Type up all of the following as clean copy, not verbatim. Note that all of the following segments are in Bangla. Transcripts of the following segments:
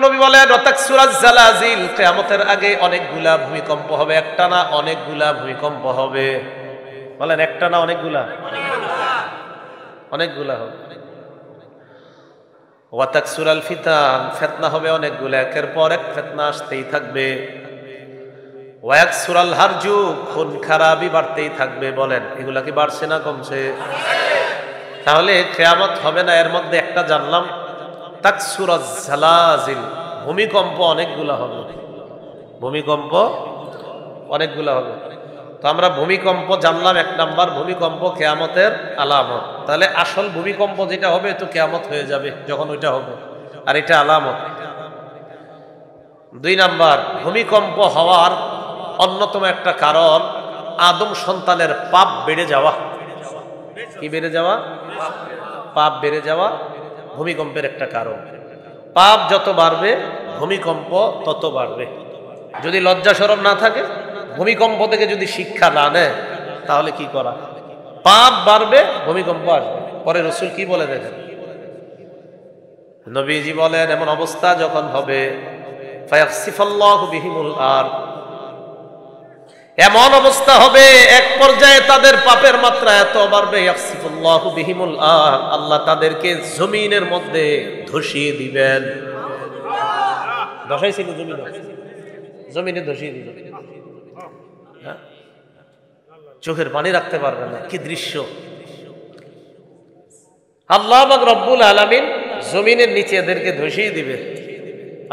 নবী বলেন ওয়াতাকসুরাজ জালাজিল, কিয়ামতের আগে অনেকগুলা ভূমিকম্প হবে, একটা না অনেকগুলা ভূমিকম্প হবে। বলেন একটা না অনেকগুলা? অনেকগুলা হবে। ওয়াতাকসুরাল ফিতান, ফিতনা হবে অনেকগুলা, একের পর এক ফিতনা আসতেই থাকবে। ওয়াকসুরাল হারজু, খুন খারাপি বাড়তেই থাকবে। বলেন এগুলা কি বাড়ছে না কমছে? তাহলে কিয়ামত হবে না, এর মধ্যে একটা জানলাম তাকসুরাজ জালাজিল, ভূমিকম্প অনেকগুলা হবে। ভূমিকম্প অনেকগুলা হবে। তো আমরা ভূমিকম্প জানলাম এক নাম্বার, ভূমিকম্প কিয়ামতের আলামত। তাহলে আসল ভূমিকম্প যেটা হবে তো কিয়ামত হয়ে যাবে যখন ওইটা হবে, আর এটা আলামত। দুই নাম্বার, ভূমিকম্প হওয়ার অন্যতম একটা কারণ আদম সন্তানের পাপ বেড়ে যাওয়া। কি বেড়ে যাওয়া? পাপ বেড়ে যাওয়া ভূমিকম্পের একটা কারণ। পাপ যত বাড়বে ভূমিকম্প তত বাড়বে। যদি লজ্জা শরম না থাকে, ভূমিকম্প থেকে যদি শিক্ষা না নেয়, তাহলে কি করা? পাপ বাড়বে, ভূমিকম্প আসবে। পরে রাসূল কি বলে দেখেন, নবীজি বলেন এমন অবস্থা যখন হবে ফায়াখসিফাল্লাহু বিহিমুল আরদ, এমন অবস্থা হবে এক পর্যায়ে তাদের পাপের মাত্রা এত বাড়বে, ইয়াখসিফুল্লাহু বিহিমুল আরদ, আল্লাহ তাদেরকে জমিনের মধ্যে ধসিয়ে দিবেন। ধসাইছিল জমিনে ধসিয়ে দিবেন। চোখের পানি রাখতে পারবে না, কি দৃশ্য! আল্লাহ পাক রব্বুল আলামিন জমিনের নিচে এদেরকে ধসিয়ে দিবে।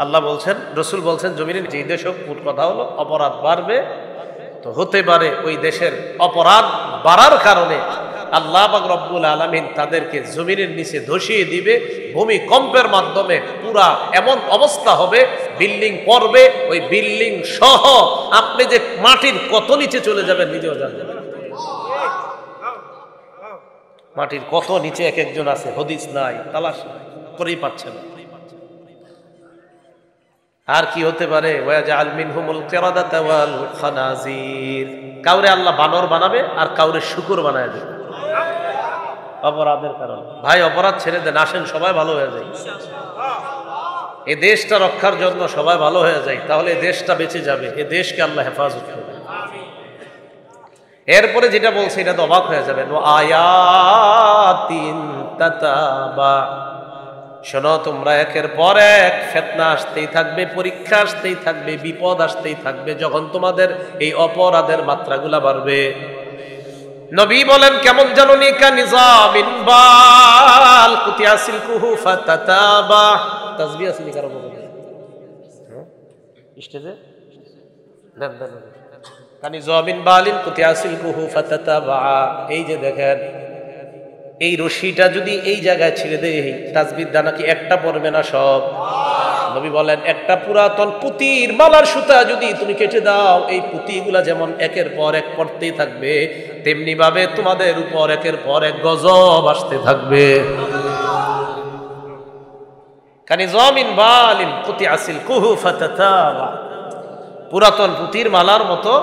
আল্লাহ বলছেন, রাসূল বলছেন জমিনের নিচে দেশ কথা হলো অপরাধ বাড়বে। তো হতে পারে ওই দেশের অপরাধ বাড়ার কারণে আল্লাহ পাক রব্বুল আলামিন তাদেরকে জমিনের নিচে ধসিয়ে দিবে ভূমিকম্পের মাধ্যমে। পুরা এমন অবস্থা হবে, বিল্ডিং পড়বে, ওই বিল্ডিং সহ আপনি যে মাটির কত নিচে চলে যাবেন নিজেও জানবেন। মাটির কত নিচে এক একজন আছে, হদিস নাই, তালাশ করেই পাচ্ছে না। আর কি হতে পারে? ওয়াজআল মিনহুমুল কিরাদাতা ওয়াল খানাজির, কাউরে আল্লাহ বানর বানাবে আর কাউরে শুকর বানায় দেবে অপরাধের কারণে। ভাই অপরাধ ছেড়ে দেন, আসেন সবাই ভালো হয়ে যায়। এই দেশটা রক্ষার জন্য সবাই ভালো হয়ে যায়, তাহলে এই দেশটা বেঁচে যাবে, এই দেশকে আল্লাহ হেফাজত করবে। এরপরে যেটা বলছে এটা তো অবাক হয়ে যাবেন, আয়াতিন তাতাবা, শোনো তোমরা একের পর এক ফিতনা আসতেই থাকবে, পরীক্ষা আসতেই থাকবে, বিপদ আসতেই থাকবে যখন তোমাদের এই অপরাধের মাত্রাগুলা বাড়বে। নবী বলেন কেমন জানুনি, কানিজামিন বাল কুতিয়া সিলকুহু ফাতাতাবা। তাসবিহ আছে নি কারো বলে? স্টেজে দেন দেন। কানিজামিন বালিন কুতিয়া সিলকুহু ফাতাতাবা, এই যে দেখেন এই রশিটা যদি এই জায়গায় ছেড়ে দেয়, তাসবির দানা কি একটা পড়বে না সব? নবী বলেন একটা পুরাতন পুতির মালার সুতা যদি তুমি কেটে দাও, এই পুঁতিগুলা যেমন একের পর এক পড়তেই থাকবে, তেমনি ভাবে তোমাদের উপর একের পর এক গজব আসতে থাকবে। কানিজামিন বালিন কুতিয়া সিলকুহু ফাতাতাবা, পুরাতন পুতির মালার মতো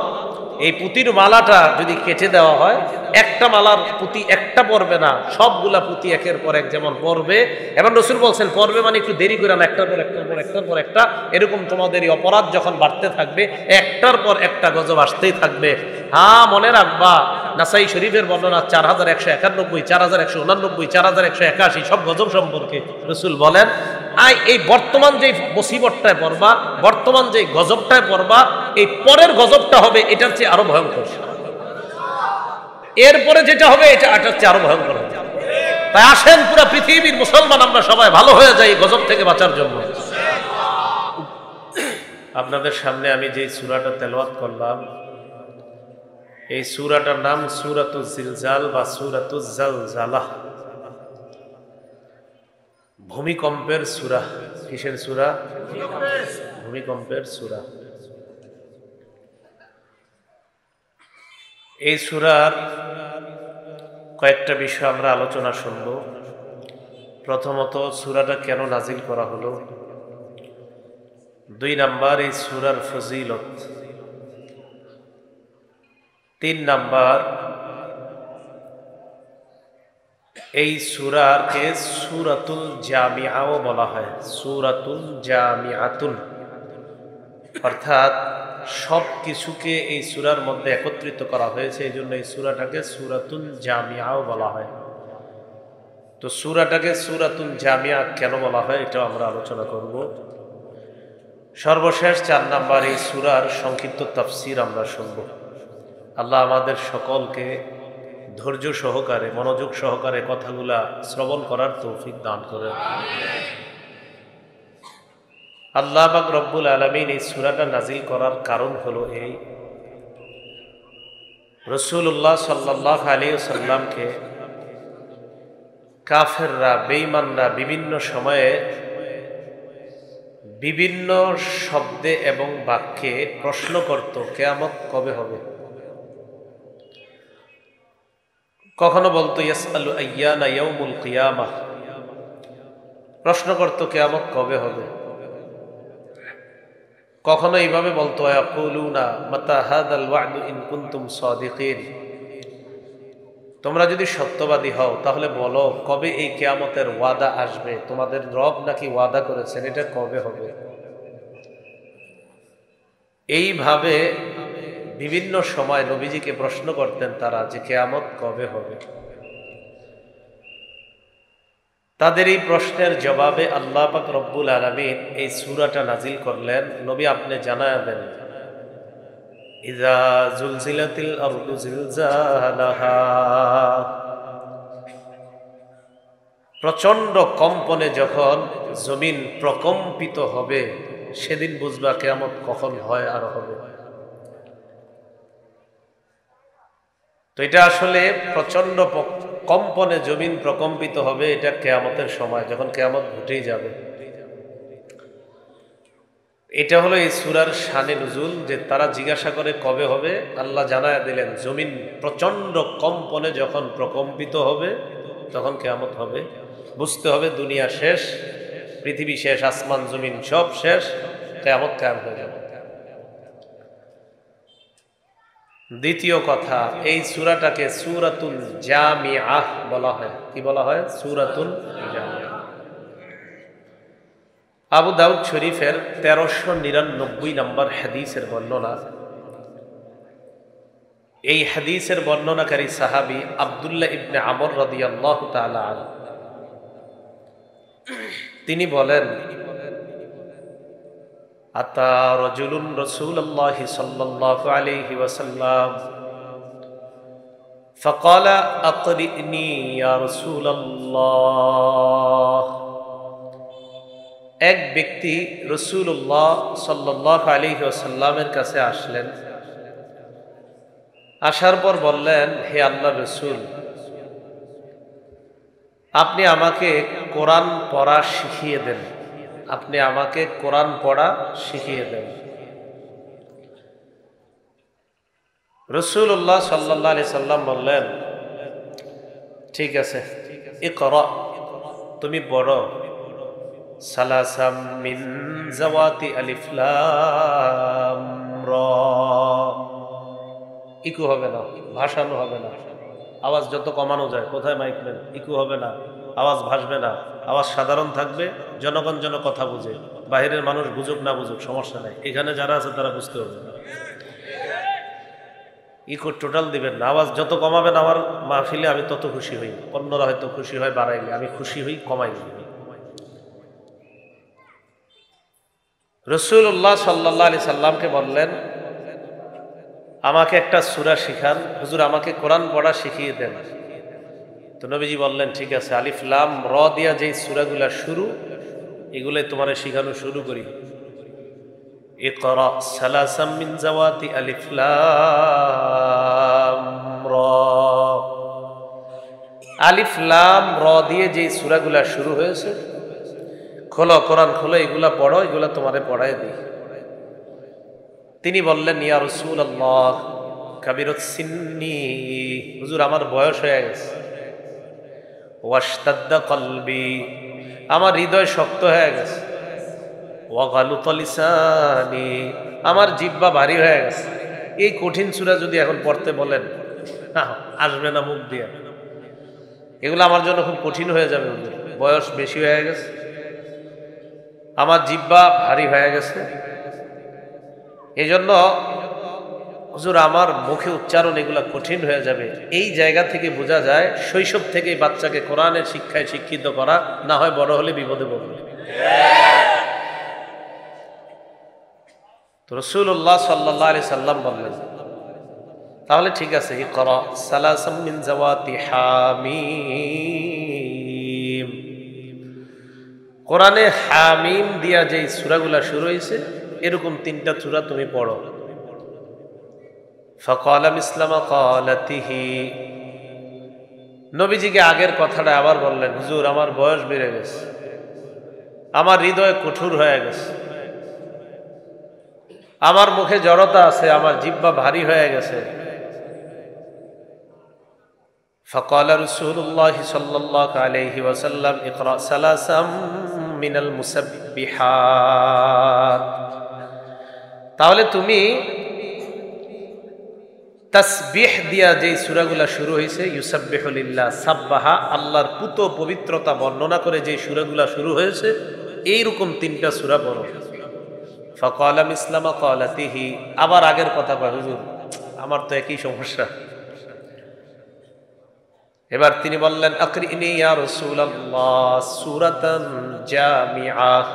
এই পুতির মালাটা যদি কেটে দেওয়া হয়, একটা মালার পুঁতি একটা পড়বে না, সবগুলা পুঁতি একের পর এক যেমন পড়বে। এবং রাসূল বলছেন পড়বে মানে একটু দেরি করে না, একটার পর একটার পর একটার পর একটা, এরকম তোমাদের এই অপরাধ যখন বাড়তে থাকবে একটার পর একটা গজব আসতেই থাকবে। হ্যাঁ মনে রাখবা, নাসাই শরীফের বর্ণনা 4191, 4189, 4181, সব গজব সম্পর্কে রাসূল বলেন এই বর্তমান যে মুসিবতটায় পড়বা, বর্তমান যে গজবটায় পড়বা, এই পরের গজবটা হবে এটার চেয়ে আরো ভয়ঙ্কর, এরপরে যেটা হবে এটা এটার চেয়ে আরো ভয়ঙ্কর হবে। তাই আসেন পুরো পৃথিবীর মুসলমান আমরা সবাই ভালো হয়ে যাই গজব থেকে বাঁচার জন্য। আপনাদের সামনে আমি যে সূরাটা তেলাওয়াত করলাম, এই সূরাটার নাম সূরাতুজ জিলজাল বা সূরাতুজ জালজালাহ, ভূমিকম্পের সূরা। কিসের সূরা? ভূমিকম্পের সূরা। এই সূরার কয়েকটা বিষয় আমরা আলোচনা শুনব। প্রথমত সূরাটা কেন নাজিল করা হলো, 2 নাম্বার এই সূরার ফজিলত, 3 নাম্বার এই সূরাকে সূরাতুল জামিআও বলা হয়, সূরাতুল জামিআতুন, অর্থাৎ সব কিছুকে এই সূরার মধ্যে একত্রিত করা হয়েছে, এই জন্য এই সূরাটাকে সূরাতুল জামিআও বলা হয়। তো সূরাটাকে সূরাতুল জামিআ কেন বলা হয় এটাও আমরা আলোচনা করব। সর্বশেষ 4 নাম্বার এই সূরার সংক্ষিপ্ত তাফসীর আমরা শুনব। আল্লাহ আমাদের সকলকে ধৈর্য সহকারে, মনোযোগ সহকারে কথাগুলা শ্রবণ করার তৌফিক দান করেন। আল্লাহ পাক রব্বুল আলামিন এই সূরাটা নাজিল করার কারণ হলো এই, রাসূলুল্লাহ সাল্লাল্লাহু আলাইহি ওয়াসাল্লামকে কাফেররা, বেঈমানরা বিভিন্ন সময়ে বিভিন্ন শব্দে এবং বাক্যে প্রশ্ন করত কিয়ামত কবে হবে। কখনো বলতো ইয়াসআলু আইয়ানা ইয়াউমুল কিয়ামাহ, প্রশ্ন করত কিয়ামত কবে হবে। কখনো এইভাবে বলতো ইয়াকুলুনা মাতা হাদাল ওয়া'দু ইন কুনতুম সাদিকিন, তোমরা যদি সত্যবাদী হও তাহলে বলো কবে এই কিয়ামতের ওয়াদা আসবে, তোমাদের রব নাকি ওয়াদা করেছেন, এটা কবে হবে। এইভাবে বিভিন্ন সময় নবীজিকে প্রশ্ন করতেন তারা যে কিয়ামত কবে হবে। তাদের এই প্রশ্নের জবাবে আল্লাহ পাক রব্বুল আলামিন এই সূরাটা নাজিল করলেন। নবী আপনি জানায়া দেন, ইযা জুলজিলাতিল আরদু জিলজালাহা, প্রচন্ড কম্পনে যখন জমিন প্রকম্পিত হবে সেদিন বুঝবা কিয়ামত কখন হয় আর হবে। তো এটা আসলে প্রচন্ড কম্পনে জমিন প্রকম্পিত হবে, এটা কিয়ামতের সময়, যখন কিয়ামত ঘটেই যাবে। এটা হলো এই সূরার শানে নুজুল, যে তারা জিজ্ঞাসা করে কবে হবে, আল্লাহ জানায়া দিলেন জমিন প্রচন্ড কম্পনে যখন প্রকম্পিত হবে তখন কিয়ামত হবে। বুঝতে হবে দুনিয়া শেষ, পৃথিবী শেষ, আসমান জমিন সব শেষ, কিয়ামত কায়েম হয়ে যাবে। দ্বিতীয় কথা, এই সূরাটাকে সূরাতুল জামিআহ বলা হয়। কি বলা হয়? সূরাতুল জামিআহ। আবু দাউদ শরীফের 1399 নম্বর হাদিসের বর্ণনা। এই হাদিসের বর্ণনাকারী সাহাবী আব্দুল্লাহ ইবনে আমর রাদিয়াল্লাহু তাআলা আনহু, তিনি বলেন, আতা রাজুলুন রাসূলুল্লাহি সাল্লাল্লাহু আলাইহি ওয়াসাল্লাম ফাকালা আকরিনি ইয়া রাসূলুল্লাহ। এক ব্যক্তি রাসূলুল্লাহ সাল্লাল্লাহু আলাইহি ওয়াসাল্লামের কাছে আসলেন। আসার পর বললেন, হে আল্লাহর রাসূল, আপনি আমাকে কোরআন পড়া শিখিয়ে দেন, আপনি আমাকে কোরআন পড়া শিখিয়ে দেন। রাসূলুল্লাহ সাল্লাল্লাহু আলাইহি সাল্লাম বললেন, ঠিক আছে, ইকরা, তুমি পড়ো, সালাসাম মিন জাওয়াতি আলিফ লাম রা। ইকু হবে না, ভাসানো হবে না, আওয়াজ যত কমানো যায়। কোথায় মাইক নেন? ইকু হবে না, আওয়াজ ভাসবে না, আওয়াজ সাধারণ থাকবে, জনগণ যেন কথা বুঝে। বাহিরের মানুষ বুঝুক না বুঝুক সমস্যা নাই, এখানে যারা আছে তারা বুঝতে হবে। ইকো টোটাল দিবেন না, আওয়াজ যত কমাবেন আমার মাহফিলে আমি তত খুশি হই। অন্যরা হয়তো খুশি হয় বাড়াইলে, আমি খুশি হই কমাইলে। রাসূলুল্লাহ সাল্লাল্লাহু আলাইহি সাল্লামকে বললেন, আমাকে একটা সূরা শিখান, হুজুর আমাকে কোরআন পড়া শিখিয়ে দেন। তো নবীজি বললেন, ঠিক আছে, আলিফ লাম র দিয়া যেই সূরাগুলা শুরু, এগুলাই তোমারে শিখানো শুরু করি। ইকরা সালাসাম মিন জাওয়াতি আলিফ লাম র। আলিফ লাম র দিয়ে যেই সূরাগুলা শুরু হয়েছে, খোলো, কোরআন খোলো, এগুলা পড়ো, এগুলা তোমারে পড়ায় দিই। তিনি বললেন, ইয়া রাসূলুল্লাহ কাবিরাত সিন্নি, হুজুর আমার বয়স হয়ে গেছে। ওয়াশতাদ্দা কলবি, আমার হৃদয় শক্ত হয়ে গেছে। ওয়াগালুতা লিসানি, আমার জিহ্বা ভারী হয়ে গেছে। এই কঠিন সূরা যদি এখন পড়তে বলেন, আসবে না মুখ দিয়ে। এগুলো আমার জন্য খুব কঠিন হয়ে যাবে হুজুর, বয়স বেশি হয়ে গেছে, আমার জিহ্বা ভারী হয়ে গেছে, এই জন্য হুজুর আমার মুখে উচ্চারণ এগুলা কঠিন হয়ে যাবে। এই জায়গা থেকে বোঝা যায় শৈশব থেকেই বাচ্চাকে কোরআনের শিক্ষায় শিক্ষিত করা, না হয় বড় হলে বিপদে পড়বে। তো রাসূলুল্লাহ সাল্লাল্লাহু আলাইহি সাল্লাম বললেন, তাহলে ঠিক আছে, ইকরা সালাসাম মিন যাওয়াতি হামিম, কোরআনে হামিম দিয়া যেই সূরাগুলা শুরু হয়েছে এরকম 3টা সূরা তুমি পড়ো। ফাকালা মিসলামা ক্বালাতিহি, নবীজিকে আগের কথাটা আবার বললেন, হুজুর আমার বয়স বেড়ে গেছে, আমার হৃদয় কঠোর হয়ে গেছে, আমার মুখে জড়তা আছে, আমার জিহ্বা ভারী হয়ে গেছে। ফাকালা রাসূলুল্লাহ সাল্লাল্লাহু আলাইহি ওয়াসাল্লাম ইকরা সালাসাম মিনাল মুসাব্বিহাত, তাহলে তুমি তাসবিহ দিয়া যেই সূরাগুলা শুরু হয়েছে, ইউসাব্বিহু লিল্লাহ, সাব্বাহা আল্লাহর পুত পবিত্রতা বর্ণনা করে যে সূরাগুলা শুরু হয়েছে এইরকম 3টা সূরা পড়ো। ফাকালা মিসলামা ক্বালাতিহি, আবার আগের কথা কয়, হুজুর আমার তো একই সমস্যা। এবার তিনি বললেন, আকরিনি ইয়া রাসূলুল্লাহ সূরাতান জামিআহ,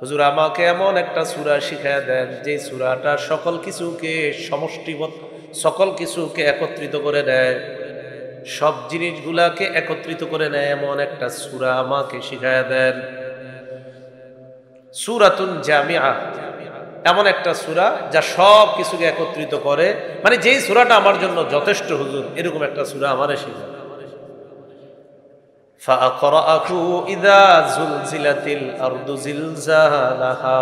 হুজুর আমাকে এমন একটা সূরা শিখায়া দেন যে সূরাটা সকল কিছুকে সমষ্টিবদ্ধ, সকল কিছুকে একত্রিত করে দেয়, সব জিনিসগুলাকে একত্রিত করে নেয়, এমন একটা সূরা আমাকে শিখায়া দেন। সূরাতুন জামিআহ, এমন একটা সূরা যা সব কিছুকে একত্রিত করে, মানে যেই সূরাটা আমার জন্য যথেষ্ট হুজুর, এরকম একটা সূরা আমারে শিখান। ফাআকরাআহু ইযা যুলজিলাতিল আরদু জিলজালাহা,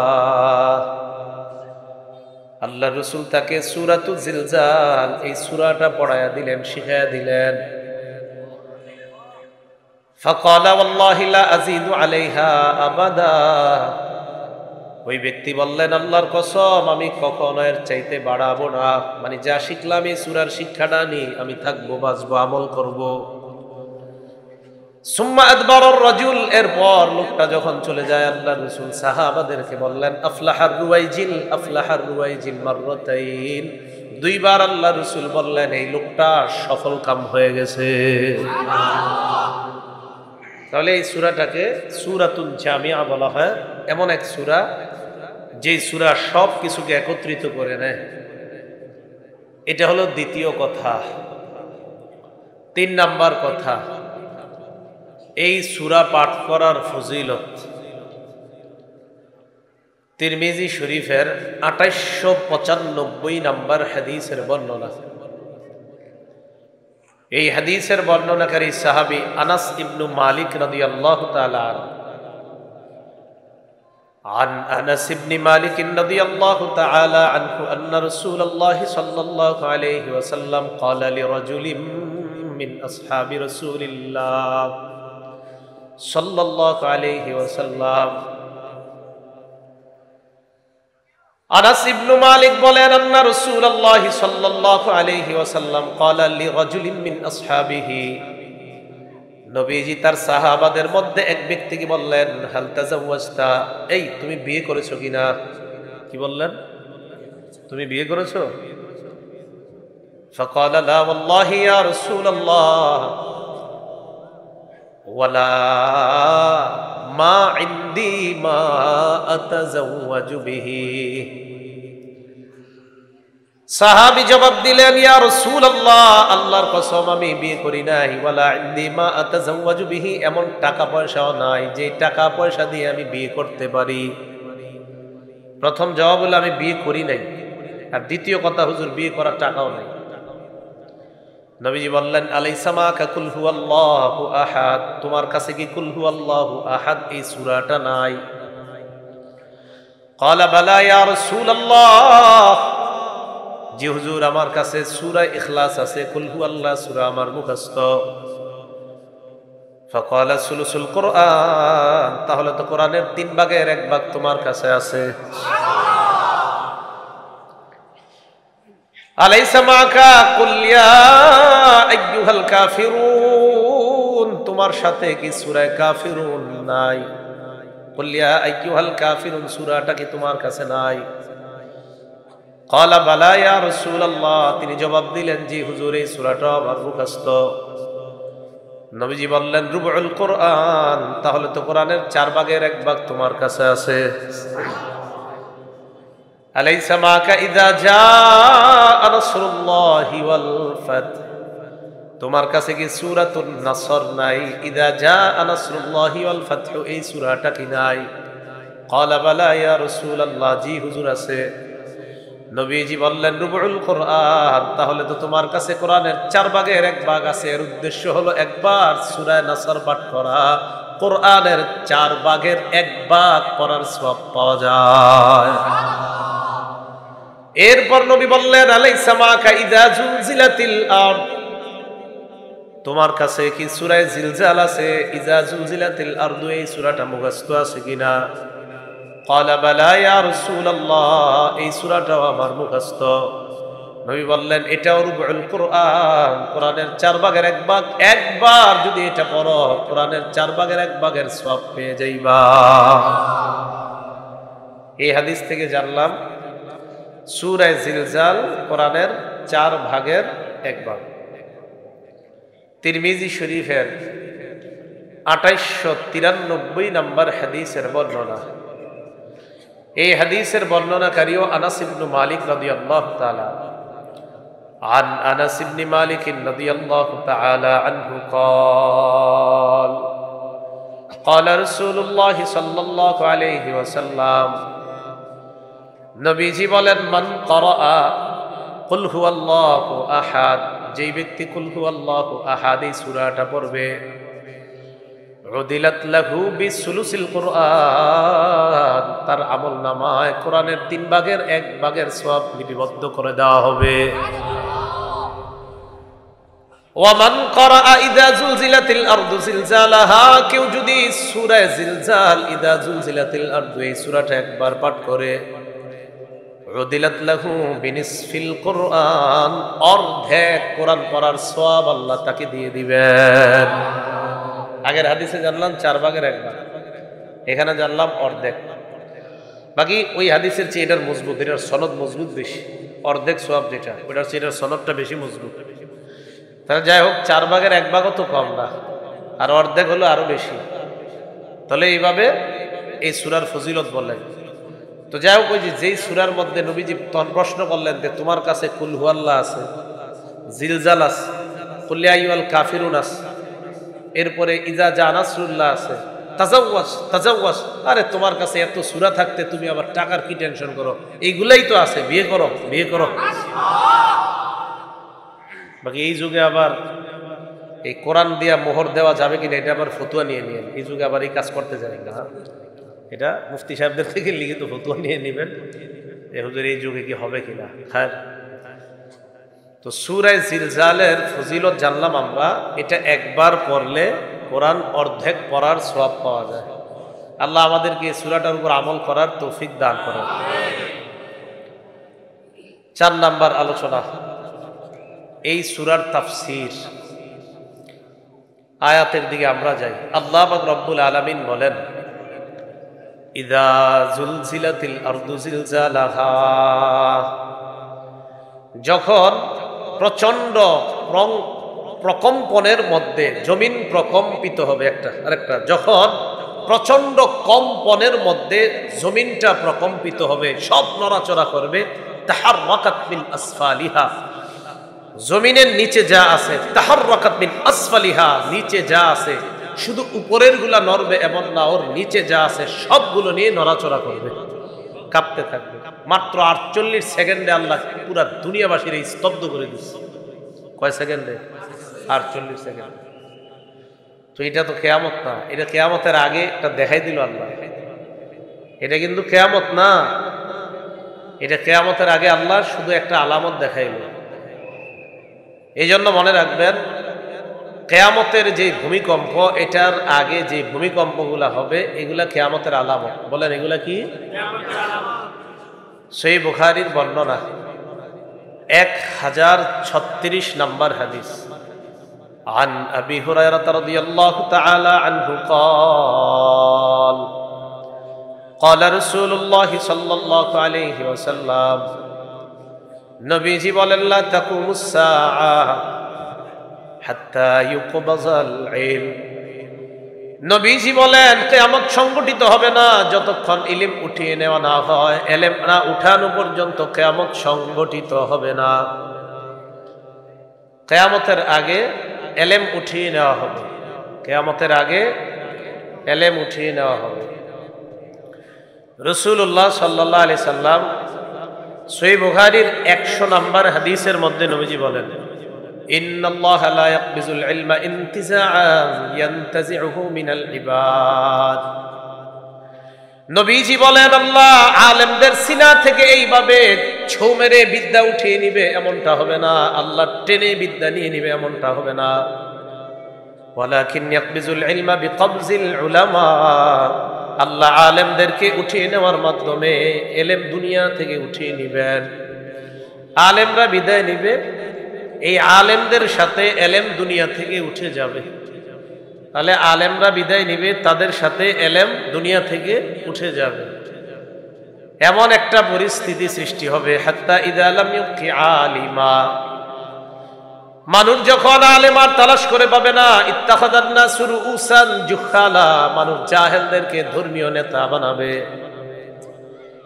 আল্লাহর রাসূল তাকে সূরাতুল জিলজাল এই সূরাটা পড়ায়া দিলেন, শিখায়া দিলেন। ফাকালা ওয়াল্লাহি লা আযীদু আলাইহা আবাদা, ওই ব্যক্তি বললেন, আল্লাহর কসম আমি কখনো এর চাইতে বাড়াবো না, মানে যা শিখলাম এই সূরার শিক্ষাটা নি আমি থাকবো, বাঁচবো, আমল করব। সুম্মা আদবারার রাজুল, এরপর লোকটা যখন চলে যায় আল্লাহর রাসূল সাহাবাদেরকে বললেন, আফলাহার রুয়াইজিল, আফলাহার রুয়াইজিল মাররাতাইন, 2 বার আল্লাহর রাসূল বললেন এই লোকটা সফল কাম হয়ে গেছে। তাহলে এই সূরাটাকে সূরাতুল জামিআ বলা হয়, এমন এক সূরা যেই সূরা সব কিছুকে একত্রিত করে নেয়। এটা হলো দ্বিতীয় কথা। 3 নাম্বার কথা, এই সূরা পাঠ করার ফজিলত তিরমিজি শরীফের 2895 নাম্বার হাদিসের বর্ণনা। এই হাদিসের বর্ণনাকারী সাহাবী আনাস ইবনু মালিক রাদিয়াল্লাহু তাআলা আনহু। عن أنس بن مالك رضي الله تعالى عنه أن رسول الله صلى الله عليه وسلم قال لرجل من أصحاب رسول الله صلى الله عليه وسلم, আনাস ইবনু মালিক বলেন, আন্না রাসূলুল্লাহ সাল্লাল্লাহু আলাইহি ওয়াসাল্লাম ক্বালা লিরাজুলিন মিন আসহাবিহি, নবীজি তার সাহাবাদের মধ্যে এক ব্যক্তিকে বললেন, হাল তাজাওয়াজতা, এই তুমি বিয়ে করেছো কিনা? কি বললেন? তুমি বিয়ে করেছো? ফাকালা লা ওয়াল্লাহি ইয়া রাসূলুল্লাহ ওয়ালা মা ইনদি মা আতাজাওয়াজু বিহি। সাহাবী জবাব দিলেন, ইয়া রাসূলুল্লাহ, আল্লাহর কসম আমি বিয়ে করি নাই, ওয়ালা ইনদি মা আতাজাওয়াজু বিহি, এমন টাকা পয়সাও নাই যে টাকা পয়সা দিয়ে আমি বিয়ে করতে পারি। প্রথম জবাব হলো আমি বিয়ে করি নাই, আর দ্বিতীয় কথা হুজুর বিয়ে করার টাকাও নাই। নবীজি বললেন, আলাইসা মাকা কুল হুয়াল্লাহু আহাদ, তোমার কাছে কি কুল হুয়াল্লাহু আহাদ এই সূরাটা নাই? ক্বালা বালা ইয়া রাসূলুল্লাহ, জি হুজুর আমার কাছে সূরা ইখলাস আছে, কুল হুয়াল্লাহ সূরা আমার মুখস্থ। ফাকালা সুলুসুল কুরআন, তাহলে তো কোরআনের 3 ভাগের 1 ভাগ তোমার কাছে আছে। আলাইসা মাকা কুল ইয়া আইয়ুহাল কাফিরুন, তোমার সাথে কি সূরা কাফিরুন নাই? কুল ইয়া আইয়ুহাল কাফিরুন সূরাটা কি তোমার কাছে নাই? ক্বালা বালা ইয়া রাসূলুল্লাহ, তিনি জবাব দিলেন, জি হুজুর, এই সূরাটা আমার মুখস্থ। নবীজি বললেন, রুবুল কোরআন, তাহলে তো কোরআনের 4 ভাগের 1 ভাগ তোমার কাছে আছে। আলাইসা মাকা ইযা জাআ নাসরুল্লাহি ওয়াল ফাত, তোমার কাছে কি সূরাতুন নাসর নাই? ইযা জাআ নাসরুল্লাহি ওয়াল ফাত, এই সূরাটা কি নাই? ক্বালা বালা ইয়া রাসূলুল্লাহ, জি হুজুর আছে। নবীজি বললেন, রুবুল কোরআন, তাহলে তো তোমার কাছে কোরআনের 4 ভাগের 1 ভাগ আছে। এর উদ্দেশ্য হলো একবার সূরা নাসর পাঠ করা, কোরআনের 4 ভাগের 1 ভাগ পড়ার সওয়াব পাওয়া যায়। এরপর নবী বললেন, আলাইসা মাকা ইযা জুলজিলাতিল আরদ, তোমার কাছে কি সূরা জিলজাল আছে? ইযা জুলজিলাতিল আরদ, এই সূরাটা মুখস্থ আছে কিনা? ক্বালা বালা ইয়া রাসূলুল্লাহ, এই সূরাটাও আমার মুখস্থ। নবী বললেন, এটাও রুবুল কোরআন, কোরআনের 4 ভাগের 1 ভাগ, একবার যদি এটা পড়ো কোরআনের 4 ভাগের 1 ভাগের সওয়াব পেয়ে যাইবা। এই হাদিস থেকে জানলাম সূরা জিলজাল কোরআনের 4 ভাগের 1 ভাগ। তিরমিজি শরীফের 2893 নম্বর হাদিসের বর্ণনা। এই হাদিসের বর্ণনাকারীও আনাস ইবনে মালিক রাদিয়াল্লাহু তাআলা। عن أنس بن مالك رضي الله تعالى عنه قال قال رسول الله صلى الله عليه وسلم, নবীজি বলেন, মান ক্বারাআ কুল হুয়াল্লাহু আহাদ, যেই ব্যক্তি কুল হুয়াল্লাহু আহাদ এই সূরাটা পড়বে, উদিলাত লাহু বিসুলুসিল কোরআন, তার আমলনামায় কোরআনের 3 ভাগের 1 ভাগের সওয়াব লিপিবদ্ধ করে দেওয়া হবে। ওয়া মান ক্বারাআ ইযা জুলজিলাতিল আরদু জিলজালাহা, কেউ যদি সূরা জিলজাল ইযা জুলজিলাতিল আরদু এই সূরাটা একবার পাঠ করে, উদিলাত লাহু বিনিসফিল কোরআন, অর্ধেক কোরআন পড়ার সওয়াব আল্লাহ তাকে দিয়ে দিবেন। আগের হাদিসে জানলাম 4 ভাগের 1 ভাগ, এখানে জানলাম অর্ধেক। বাকি ওই হাদিসের চেয়ে এটার মজবুত, এটার সনদ মজবুত বেশি। অর্ধেক সওয়াব যেটা, ওটার চেয়ে এটার সনদটা বেশি মজবুত। তাহলে যাই হোক, 4 ভাগের 1 ভাগও তো কম না, আর অর্ধেক হলো আরো বেশি। তাহলে এইভাবে এই সূরার ফজিলত বললেন। তো যাই হোক, ওই যেই সূরার মধ্যে নবীজি তখন প্রশ্ন করলেন যে তোমার কাছে কুল হুয়াল্লাহ আছে, জিলজাল আছে, কুল ইয়া আইয়ুহাল কাফিরুন আছে, এরপরে ইজা জা নাসরুল্লাহ আছে, তাজাওয়াজ তাজাওয়াজ, আরে তোমার কাছে এত সূরা থাকতে তুমি আবার টাকার কি টেনশন করো? এইগুলাই তো আছে, বিয়ে করো বিয়ে করো। বাকি এই যুগে আবার এই কোরআন দিয়া মোহর দেওয়া যাবে কিনা এটা আবার ফতুয়া নিয়ে নিয়েন। এই যুগে আবার এই কাজ করতে জানি না, এটা মুফতি সাহেবদের থেকে লিখিত ফতুয়া নিয়ে নেবেন, হুজুর এই যুগে কি হবে কিনা। হ্যাঁ, তো সূরা জিলজালের ফজিলত জানলাম আমরা, এটা একবার পড়লে কোরআন অর্ধেক পড়ার সওয়াব পাওয়া যায়। আল্লাহ আমাদেরকে এই সূরাটার উপর আমল করার তৌফিক দান করেন। 4 নাম্বার আলোচনা, এই সূরার তাফসীর। আয়াতের দিকে আমরা যাই। আল্লাহ পাক রব্বুল আলামিন বলেন, ইযা জুলজিলাতিল আরদু জিলজালাহা, যখন প্রচন্ড প্রকম্পনের মধ্যে জমিন প্রকম্পিত হবে, একটা আরেকটা, যখন প্রচন্ড কম্পনের মধ্যে জমিনটা প্রকম্পিত হবে, সব নড়াচড়া করবে, তাহাররাকাত মিন আসফালিহা, জমিনের নিচে যা আছে, তাহাররাকাত মিন আসফালিহা, নিচে যা আছে, শুধু উপরের গুলা নড়বে এমন না, ওর নিচে যা আছে সবগুলো নিয়ে নড়াচড়া করবে, কাঁপতে থাকবে। মাত্র 48 সেকেন্ডে আল্লাহ পুরা দুনিয়াবাসীর এই স্তব্ধ করে দিচ্ছে। কয় সেকেন্ডে? 48 সেকেন্ড। তো এটা তো কিয়ামত না, এটা কিয়ামতের আগে এটা দেখাই দিল আল্লাহ। এটা কিন্তু কিয়ামত না, এটা কিয়ামতের আগে আল্লাহ শুধু একটা আলামত দেখাইল। এই জন্য মনে রাখবেন, কিয়ামতের যে ভূমিকম্প, এটার আগে যে ভূমিকম্পগুলা হবে এগুলা কিয়ামতের আলামত। বলেন এগুলা কি? সহিহ বুখারীর বর্ণনা, 1036 নম্বর হাদিস। عن أبي هريرة رضي الله تعالى عنه قال قال رسول الله صلى الله عليه وسلم নবীজি বলেন লা তাকুমুস সাআ হাত্তা ইউকবাযাল ইলম। নবীজি বলেন কিয়ামত সংগঠিত হবে না যতক্ষণ ইলম উঠিয়ে নেওয়া না হয়, ইলম না উঠানো পর্যন্ত কিয়ামত সংগঠিত হবে না। কিয়ামতের আগে ইলম উঠিয়ে নেওয়া হবে, কিয়ামতের আগে ইলম উঠিয়ে নেওয়া হবে। রাসূলুল্লাহ সাল্লাল্লাহু আলাইহি সাল্লাম সহিহ বুখারীর 100 নম্বর হাদিসের মধ্যে নবীজি বলেন ইন্নাল্লাহা লা ইয়াকবিজুল ইলমা ইনতিজাআন ইয়ানতাজিউহু মিনাল ইবাদ। নবীজি বলেন আল্লাহ আলেমদের সিনা থেকে এইভাবে ছৌ মেরে বিদ্যা উঠিয়ে নিবে এমনটা হবে না, আল্লাহ টেনে বিদ্যা নিয়ে নিবে এমনটা হবে না। ওয়ালাকিন ইয়াকবিজুল ইলমা বিকবজিল উলামা, আল্লাহ আলেমদেরকে উঠিয়ে নেওয়ার মাধ্যমে এলেম দুনিয়া থেকে উঠিয়ে নিবেন। আলেমরা বিদায় নিবে, এই আলেমদের সাথে এলেম দুনিয়া থেকে উঠে যাবে। তাহলে আলেমরা বিদায় নিবে, তাদের সাথে এলেম দুনিয়া থেকে উঠে যাবে। এমন একটা পরিস্থিতি সৃষ্টি হবে হাত্তা ইযা লাম ইউকি আলিমা, মানুষ যখন আলেমার তালাশ করে পাবে না, ইত্তাখাযান নাসু রুউসান জুখালা, মানুষ জাহেলদেরকে ধর্মীয় নেতা বানাবে।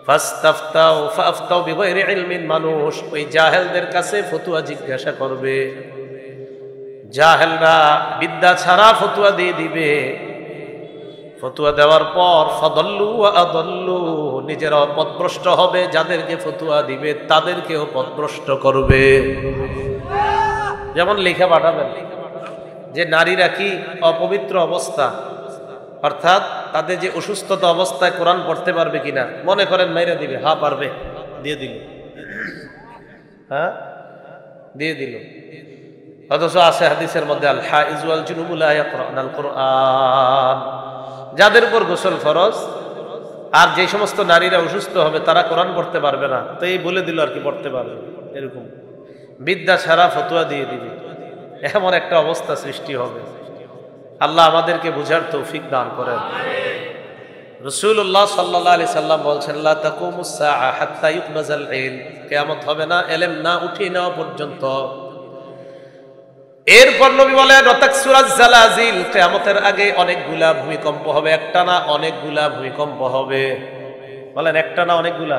ফাস্তাফতাউ ফাফতাউ বিগাইরি ইলমিন, মানুষ ওই জাহেলদের কাছে ফতোয়া জিজ্ঞাসা করবে। জাহেলরা বিদ্যা ছাড়া ফতোয়া দিয়ে দিবে। ফতোয়া দেওয়ার পর ফাদাল্লু ওয়া আদাল্লু, নিজেরাও পথভ্রষ্ট হবে, যাদেরকে ফতোয়া দিবে তাদেরকেও পথভ্রষ্ট করবে। যেমন লেখা পাঠাবেন যে নারীরা কি অপবিত্র অবস্থা, অর্থাৎ তাদের যে অসুস্থতা অবস্থায় কোরআন পড়তে পারবে কিনা, মনে করেন মাইরা দিবে, হ্যাঁ পারবে, দিয়ে দিল, হ্যাঁ দিয়ে দিল। অথচ আছে হাদিসের মধ্যে আল হাইজ ওয়াল জুনুব লা ইয়াকরাউনাল কুরআন, যাদের উপর গোসল ফরজ আর যে সমস্ত নারীরা অসুস্থ হবে তারা কোরআন পড়তে পারবে না, তো এই বলে দিল আর কি পড়তে পারবে। এরকম বিদ্যা ছাড়া ফতোয়া দিয়ে দিবে, এমন একটা অবস্থা সৃষ্টি হবে। আল্লাহ আমাদেরকে বুঝার তৌফিক দান করেন। রাসূলুল্লাহ সাল্লাল্লাহু আলাইহি সাল্লাম বলছেন লা তাকুমুস সাআ হাত্তা ইউকবাযাল ইলম, কিয়ামত হবে না ইলম না উঠিয়ে নেওয়া পর্যন্ত। এরপর নবী বলেন ওয়াতাকসুরাজ জালাজিল, কিয়ামতের আগে অনেকগুলা ভূমিকম্প হবে, একটা না অনেকগুলা ভূমিকম্প হবে। বলেন একটা না অনেকগুলা?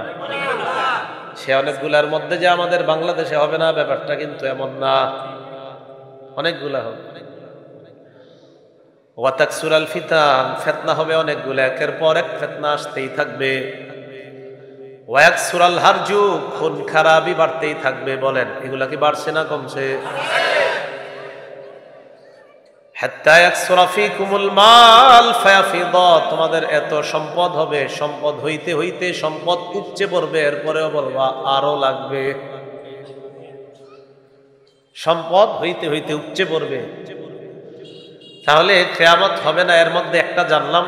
সে অনেকগুলার মধ্যে যে আমাদের বাংলাদেশে হবে না ব্যাপারটা কিন্তু এমন না, অনেকগুলা হবে। ওয়াতাকসুরাল ফিতান, ফিতনা হবে অনেকগুলা, একের পর এক ফিতনা আসতেই থাকবে। ওয়ায়াকসুরাল হারজু, খুন খারাপি বাড়তেই থাকবে। বলেন এগুলা কি বাড়ছে না কমছে? হাত্তা ইয়াকসুরা ফীকুমুল মাল ফায়াফিদা, তোমাদের এত সম্পদ হবে, সম্পদ হইতে হইতে সম্পদ উপচে পড়বে, এরপরেও বলবা আরো লাগবে। সম্পদ হইতে হইতে উপচে পড়বে। তাহলে কিয়ামত হবে না, এর মধ্যে একটা জানলাম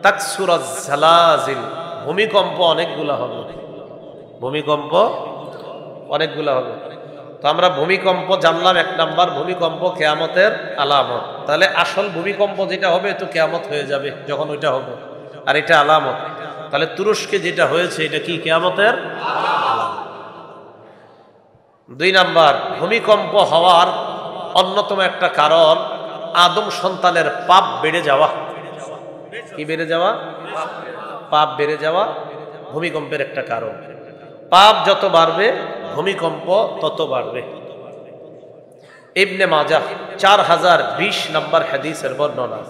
তাকসুরাজ জালাজিল, ভূমিকম্প অনেকগুলা হবে, ভূমিকম্প অনেকগুলা হবে। তো আমরা ভূমিকম্প জানলাম এক নাম্বার, ভূমিকম্প কিয়ামতের আলামত। তাহলে আসল ভূমিকম্প যেটা হবে তো কিয়ামত হয়ে যাবে যখন ওইটা হবে, আর এটা আলামত। তাহলে তুরস্কে যেটা হয়েছে এটা কি কিয়ামতের আলামত। 2 নাম্বার, ভূমিকম্প হওয়ার অন্যতম একটা কারণ আদম সন্তানের পাপ বেড়ে যাওয়া। কি বেড়ে যাওয়া? পাপ বেড়ে যাওয়া ভূমিকম্পের একটা কারণ। পাপ যত বাড়বে ভূমিকম্প তত বাড়বে। ইবনে মাজাহ 4020 নম্বর হাদিসের বর্ণনা।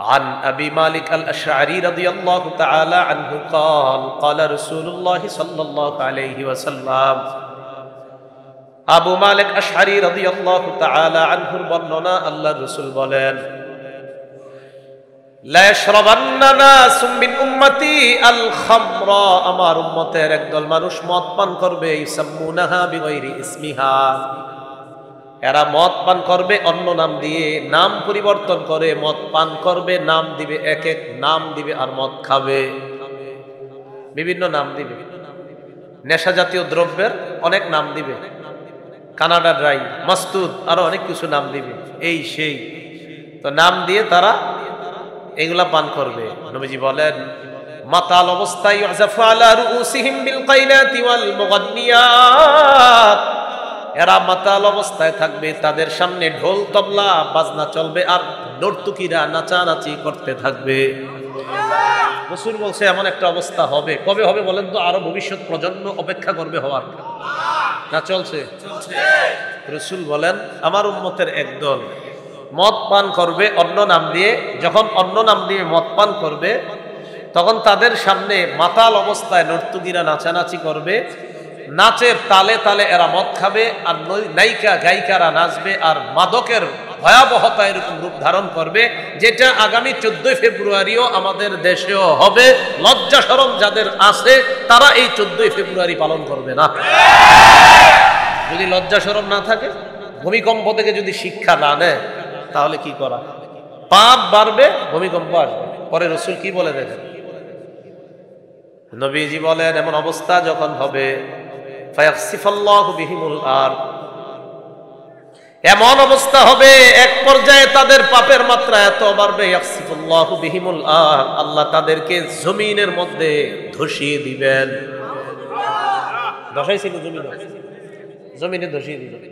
عن أبي مالك الأشعري رضي الله تعالى عنه قال قال رسول الله صلى الله عليه وسلم, আবু মালিক আশআরী রাদিয়াল্লাহু তাআলা আনহুর বর্ণনা, আল্লাহর রাসূল বলেন লা ইয়াশরাবান্না নাসুম মিন উম্মতি আল খামরা, আমার উম্মতের একদল মানুষ মদ পান করবে, ইসাম্মুনাহা বিগাইরি ইসমিহা, এরা মদ পান করবে অন্য নাম দিয়ে, নাম পরিবর্তন করে মদ পান করবে, নাম দিবে এক এক নাম দিবে, আর মদ খাবে বিভিন্ন নাম দিবে। নেশা জাতীয় দ্রব্যের অনেক নাম দিবে, কানাডা ড্রাই, মাস্তুদ, আরো অনেক কিছু নাম দিবে, এই সেই। তো নাম দিয়ে তারা এগুলা পান করবে। নবীজি বলেন মাতাল অবস্থায় ইউযাফু আলা রুউসিহিম বিল কাইনাতি ওয়াল মুগান্নিয়াত, এরা মাতাল অবস্থায় থাকবে, তাদের সামনে ঢোল তবলা বাজনা চলবে আর নর্তকীরা নাচানাচি করতে থাকবে। রাসূল বলছে এমন একটা অবস্থা হবে। কবে হবে বলেন তো? আরো ভবিষ্যৎ প্রজন্ম অপেক্ষা করবে হওয়ার। না চলছে? রাসূল বলেন আমার উম্মতের একদল মদ পান করবে অন্য নাম দিয়ে। যখন অন্য নাম দিয়ে মদ পান করবে তখন তাদের সামনে মাতাল অবস্থায় নর্তকীরা নাচানাচি করবে, নাচের তালে তালে এরা মদ খাবে, আর নায়িকা গায়িকারা নাচবে, আর মাদকের ভয়াবহতা এরকম রূপ ধারণ করবে, যেটা আগামী 14 ফেব্রুয়ারিও আমাদের দেশেও হবে। লজ্জা শরম যাদের আছে তারা এই 14 ফেব্রুয়ারি পালন করবে না। যদি লজ্জা শরম না থাকে, ভূমিকম্প থেকে যদি শিক্ষা না নেয়, তাহলে কি করা? পাপ বাড়বে, ভূমিকম্প আসবে। পরে রাসূল কি বলে দেখেন, নবীজি বলেন এমন অবস্থা যখন হবে ফায়াখসিফাল্লাহু বিহিমুল আরদ, এমন অবস্থা হবে এক পর্যায়ে তাদের পাপের মাত্রা এত বাড়বে, ইয়াখসিফুল্লাহু বিহিমুল আরদ, আল্লাহ তাদেরকে জমিনের মধ্যে ধসিয়ে দিবেন। ধসাইছিল জমিনে ধসিয়ে দিবেন।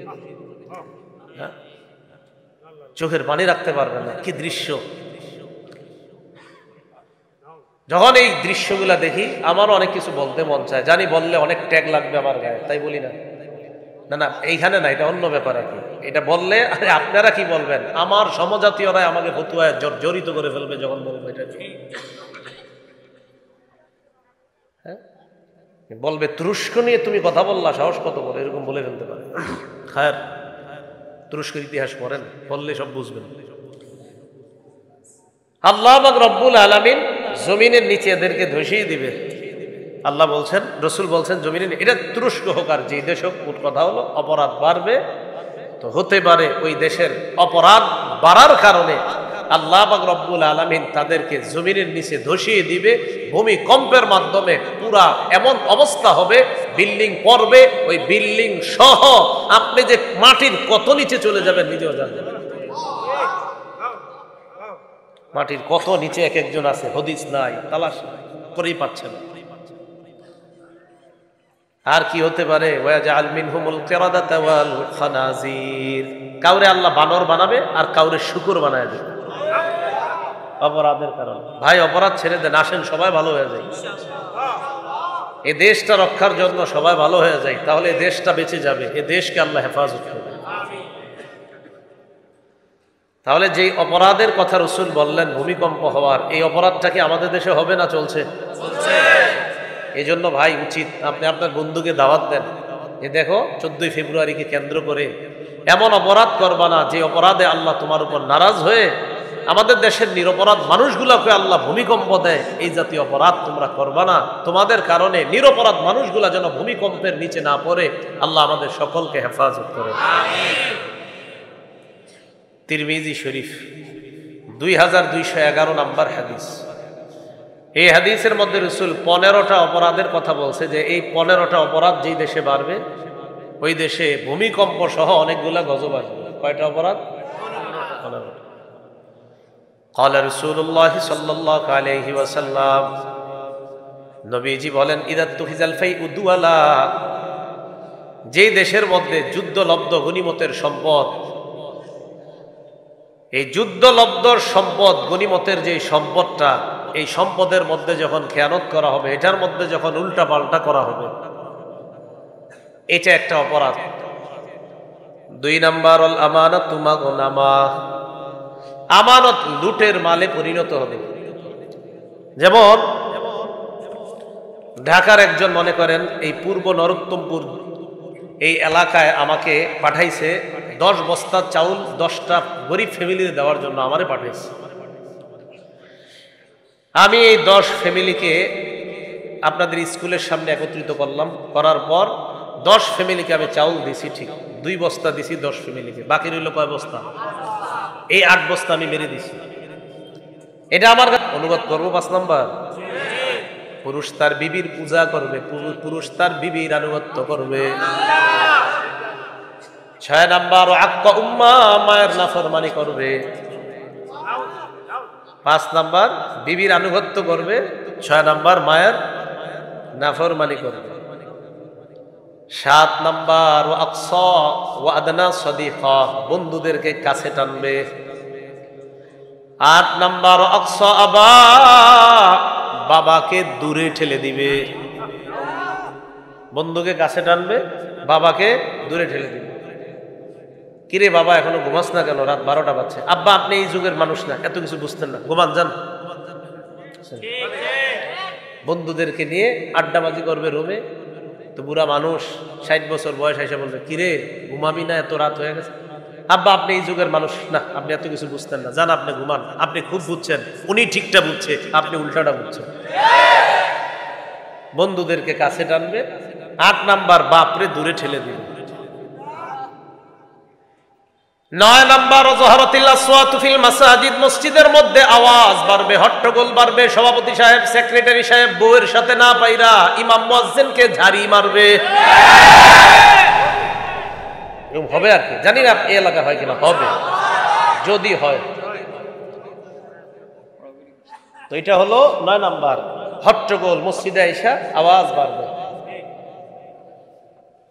চোখের পানি রাখতে পারবে না, কি দৃশ্য! যখন এই দৃশ্যগুলা দেখি আমারও অনেক কিছু বলতে মন চায়, জানি বললে অনেক ট্যাগ লাগবে আমার গায়ে, তাই বলি না। না না, এইখানে না, এটা অন্য ব্যাপার আর কি। এটা বললে আরে আপনারা কি বলবেন, আমার সমজাতীয়রাই আমাকে ফতুয়ায় জড়িত করে ফেলবে যখন বলবো এটা। হ্যাঁ, বলবে তুরস্ক নিয়ে তুমি কথা বললা, সাহস কত বলে, এরকম বলে ফেলতে পারে। খায়ের, তুরস্কের ইতিহাস পড়েন, পড়লে সব বুঝবেন। আল্লাহ পাক রব্বুল আলামিন জমিনের নিচে এদেরকে ধসিয়ে দিবে। আল্লাহ বলছেন, রাসূল বলছেন জমিনের, এটা তুরস্ক হোক আর যে দেশ হোক, কথা হলো অপরাধ বাড়বে। তো হতে পারে ওই দেশের অপরাধ বাড়ার কারণে আল্লাহ পাক রব্বুল আলামিন তাদেরকে জমিনের নিচে ধসিয়ে দিবে। ভূমিকম্পের মাধ্যমে পুরা এমন অবস্থা হবে, বিল্ডিং পড়বে, ওই বিল্ডিং সহ আপনি যে মাটির কত নিচে চলে যাবেন নিজেও জানবেন। মাটির কত নিচে এক একজন আছে, হদিস নাই, তালাশ করেই পাচ্ছে না। আর কি হতে পারে? ওয়াজআল মিনহুমুল কিরাদাতা ওয়াল খানাজির, কাউরে আল্লাহ বানর বানাবে আর কাউরে শুকর বানায় দেবে অপরাধের কারণে। ভাই অপরাধ ছেড়ে দেন, আসেন সবাই ভালো হয়ে যায়। এই দেশটা রক্ষার জন্য সবাই ভালো হয়ে যায়, তাহলে এই দেশটা বেঁচে যাবে, এই দেশকে আল্লাহ হেফাজত করবে। তাহলে যেই অপরাধের কথা রাসূল বললেন ভূমিকম্প হওয়ার, এই অপরাধটা কি আমাদের দেশে হবে না চলছে? এই জন্য ভাই উচিত আপনি আপনার বন্ধুকে দাওয়াত দেন, যে দেখো 14 ফেব্রুয়ারিকে কেন্দ্র করে এমন অপরাধ করবা না যে অপরাধে আল্লাহ তোমার উপর নারাজ হয়ে আমাদের দেশের নিরপরাধ মানুষগুলোকে আল্লাহ ভূমিকম্প দেয়। এই জাতীয় অপরাধ তোমরা করবা না, তোমাদের কারণে নিরপরাধ মানুষগুলা যেন ভূমিকম্পের নিচে না পড়ে। আল্লাহ আমাদের সকলকে হেফাজত করে। তিরমিজি শরীফ 2211 নম্বর হাদিস। এই হাদিসের মধ্যে রাসূল 15টা অপরাধের কথা বলছে, যে এই 15টা অপরাধ যেই দেশে বাড়বে ওই দেশে ভূমিকম্প সহ অনেকগুলা গজব আসবে। কয়টা অপরাধ? 15টা। قال رسول الله صلى الله عليه وسلم, নবীজি বলেন ইদা তুহিজাল ফাইউ দুয়ালা, যেই দেশের মধ্যে যুদ্ধলব্ধ গনিমতের সম্পদ, এই যুদ্ধলব্ধ সম্পদ গনিমতের যে সম্পদটা, এই সম্পদের মধ্যে যখন খেয়ানত করা হবে, এটার মধ্যে যখন উল্টা পাল্টা করা হবে, এটা একটা অপরাধ। 2 নাম্বার আল আমানাতু মাগনামা, আমানত লুটের মালে পরিণত হবে। যেমন ঢাকার একজন মনে করেন এই পূর্ব নরোত্তমপুর এই এলাকায় আমাকে পাঠাইছে 10 বস্তা চাউল 10টা গরিব ফ্যামিলিতে দেওয়ার জন্য আমারে পাঠাইছে। আমি এই 10 ফ্যামিলিকে আপনাদের স্কুলের সামনে একত্রিত করলাম, করার পর 10 ফ্যামিলিকে আমি চাউল দিছি, ঠিক 2 বস্তা দিছি 10 ফ্যামিলিকে, বাকি রইল কয় বস্তা? এই 8 বস্তা আমি মেরে দিছি। এটা আমার অনুবাদ করবো 5 নাম্বার। পুরুষ তার বিবির পূজা করবে, পুরুষ তার বিবির আনুগত্য করবে। 6 নাম্বার আক্কা উম্মা, মায়ের নাফরমানি করবে। 5 নাম্বার বিবির আনুগত্য করবে, 6 নাম্বার মায়ের নাফরমানি করবে। 7 নাম্বার আকসা ওয়া আদনা সাদিকা, বন্ধুদেরকে কাছে টানবে। 8 নাম্বার আকসা আবা, বাবাকে দূরে ঠেলে দিবে। বন্ধুকে কাছে টানবে, বাবাকে দূরে ঠেলে দিবে। কিরে বাবা এখনো ঘুমাস না কেন, রাত 12টা বাজছে। আব্বা আপনি এই যুগের মানুষ না, এত কিছু বুঝতেন না, ঘুমান যান। বন্ধুদেরকে নিয়ে আড্ডাবাজি করবে রুমে। তো বুড়া মানুষ 60 বছর বয়স এসে বলবে কিরে ঘুমাবি না, এত রাত হয়ে গেছে। আব্বা আপনি এই যুগের মানুষ না, আপনি এত কিছু বুঝতেন না, যান আপনি ঘুমান, আপনি খুব বুঝছেন, উনি ঠিকটা বুঝছে, আপনি উল্টাটা বুঝছেন। বন্ধুদেরকে কাছে টানবে। 8 নাম্বার বাপরে দূরে ঠেলে দিবে। 9 নাম্বার যহরাতিল আসওয়াতু ফিল মাসাজিদ, মসজিদের মধ্যে আওয়াজ বাড়বে, হট্টগোল বাড়বে। সভাপতি সাহেব, সেক্রেটারি সাহেব বউয়ের সাথে না পাইরা ইমাম মুয়াজ্জিনকে ঝাড়ি মারবে। এরকম হবে আর কি, জানি না এই এলাকা হয় কিনা, হবে যদি হয়। তো এটা হলো 9 নাম্বার, হট্টগোল, মসজিদে আইসা আওয়াজ বাড়বে।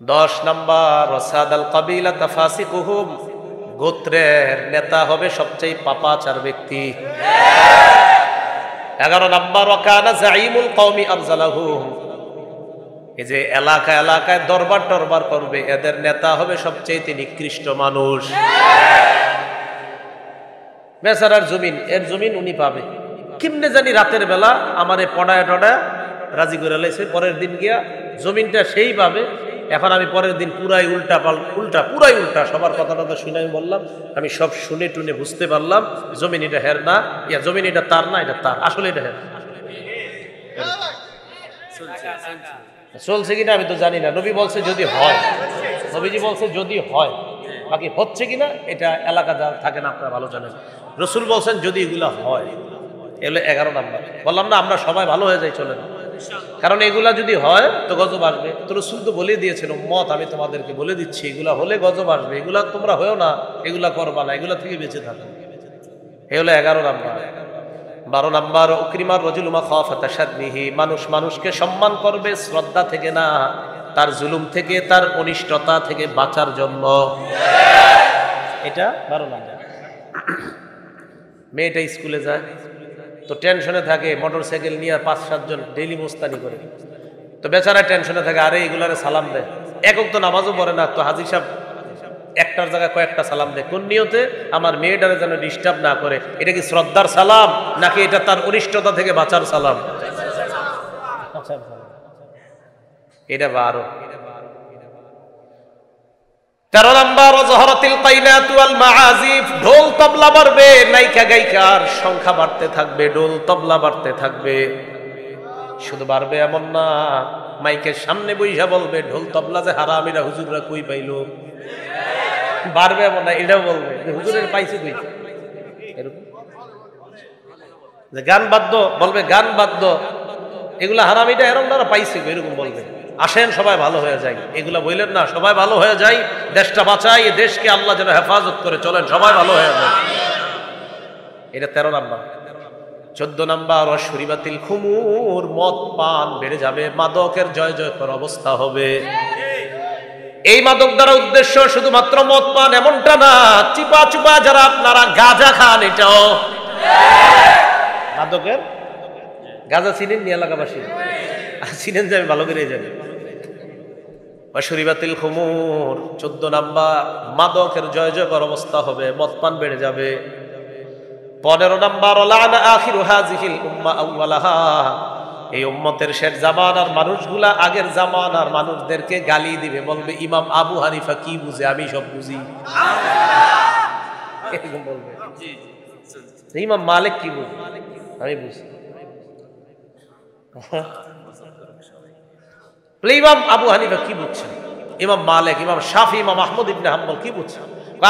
10 নাম্বার ওয়াসাদাল কাবিলা তাফাসিকুহুম, গোত্রের নেতা হবে সবচেয়ে পাপাচার ব্যক্তি। 11 নাম্বার ওয়াকানা জাইমুল কওমি আরজালাহুম, এই যে এলাকা এলাকায় দরবার টরবার করবে, এদের নেতা হবে সবচেয়ে নিকৃষ্ট মানুষ। বেচারার জমিন, এর জমিন উনি পাবে কেমনে জানি, রাতের বেলা আমারে পড়ায় টড়ায় রাজি করে লাইছে, পরের দিন গিয়া জমিনটা সেই পাবে। এখন আমি পরের দিন পুরাই উল্টা পুরাই উল্টা, সবার কথাটা তো শুনে আমি বললাম, আমি সব শুনে টুনে বুঝতে পারলাম জমিন এটা হের না, ইয়া জমিন এটা তার না, এটা তার, আসলে এটা হের। চলছে কিনা আমি তো জানি না, নবী বলছে যদি হয়, নবীজি বলছে যদি হয়, বাকি হচ্ছে কিনা এটা এলাকা যা থাকে না আপনারা ভালো জানেন। রসুল বলছেন যদি এগুলা হয়, এগুলো 11 নাম্বার। বললাম না আমরা সবাই ভালো হয়ে যাই, চলেন, কারণ এগুলা যদি হয় তো গজব আসবে। তো রসুল তো বলে দিয়েছেন উম্মত আমি তোমাদেরকে বলে দিচ্ছি এগুলা হলে গজব আসবে, এগুলা তোমরা হয়েও না, এগুলা করবা না, এগুলা থেকে বেঁচে থাকো। এগুলো 11 নাম্বার। 12 নাম্বার উকরিমার রাজুল মাখাফাতা শাদমিহি, মানুষ মানুষকে সম্মান করবে শ্রদ্ধা থেকে না, তার জুলুম থেকে, তার অনিষ্টতা থেকে বাঁচার জন্য। এটা 12 নাম্বার। মেয়েটা স্কুলে যায় তো টেনশনে থাকে, মোটরসাইকেল নিয়ে 5-7 জন ডেইলি মোস্তানি করে, তো বেচারা টেনশনে থাকে, আরে এগুলারে সালাম দেয়। একক তো নামাজও পড়ে না, তো হাজি সাহেব একটার জায়গায় কয়েকটা সালাম দেয়, কোন নিয়তে? আমার মেয়েটারে যেন ডিস্টার্ব না করে। এটা কি শ্রদ্ধার সালাম নাকি এটা তার অনিষ্টতা থেকে বাঁচার সালাম? এটা 12। 13 নাম্বার ওয়াজহারাতিল কাইনাত ওয়াল মাআজিফ, ঢোল তবলা বাড়বে, নায়িকা গায়িকার সংখ্যা বাড়তে থাকবে, ঢোল তবলা বাড়তে থাকবে। শুধু বাড়বে এমন না, মাইকের সামনে বইসা বলবে ঢোল তবলা যে হারামিরা হুজুররা কই পাইলো। বাড়বে এমন না, এটাও বলবে যে হুজুরের পাইছে কই। এরকম যে গান বাদ্য বলবে, গান বাদ্য এগুলা হারামিটা এরকম তারা পাইছে এরকম বলবে। আসেন সবাই ভালো হয়ে যায়, এগুলা বললেন না, সবাই ভালো হয়ে যায়, দেশটা বাঁচাই, দেশকে আল্লাহ যেন হেফাজত করে, চলেন সবাই ভালো হয়ে যায়। এটা 13 নাম্বার। 14 নাম্বার অশরিবাতিল খুমুর, মদ পান বেড়ে যাবে, মাদকের জয় জয়কর অবস্থা হবে। এই মাদক দ্বারা উদ্দেশ্য শুধুমাত্র মদ পান এমনটা না, চিপা চুপা যারা আপনারা গাঁজা খান, এটাও মাদকের। গাঁজা চিনেন নি এলাকাবাসী? চিনেন যে আমি ভালো করে জানি। অশরিবাতিল খুমুর 14 নাম্বার, মাদকের জয় জয়কর অবস্থা হবে, মদ পান বেড়ে যাবে। 15 নাম্বার লানা আখিরু হাযিহিল উম্মাহ আউওয়ালাহা, এই উম্মতের শেষ জামানার মানুষগুলা আগের জামানার মানুষদেরকে গালি দিবে, বলবে ইমাম আবু হানিফা কি বুঝে, আমি সব বুঝি। এরকম বলবে। ইমাম মালিক কি বুঝে, আমি বুঝি। ইমাম আবু হানিফা কি বুঝছেন, ইমাম মালিক, ইমাম শাফি, ইমাম আহমদ ইবনে হাম্বল কি বুঝছেন?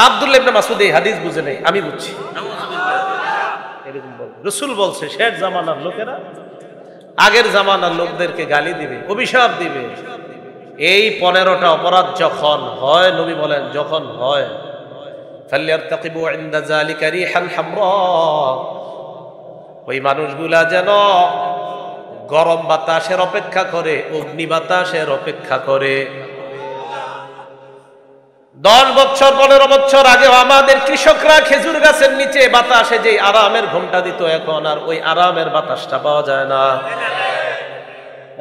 আব্দুল্লাহ ইবনে মাসউদ এই হাদিস বুঝে নেই, আমি বুঝছি। এরকম বলবে। রাসূল বলছে শেষ জামানার লোকেরা আগের জামানার লোকদেরকে গালি দিবে, অভিশাপ দিবে। এই 15টা অপরাধ যখন হয়, নবী বলেন যখন হয়, ফালইয়ারতাকিবু ইনদা যালিকা রিহান হামরা, ওই মানুষগুলা যেন গরম বাতাসের অপেক্ষা করে, অগ্নি বাতাসের অপেক্ষা করে। 10 বছর 15 বছর আগে আমাদের কৃষকরা খেজুর গাছের নিচে বাতাসে যে আরামের ঘুমটা দিত, এখন আর ওই আরামের বাতাসটা পাওয়া যায় না।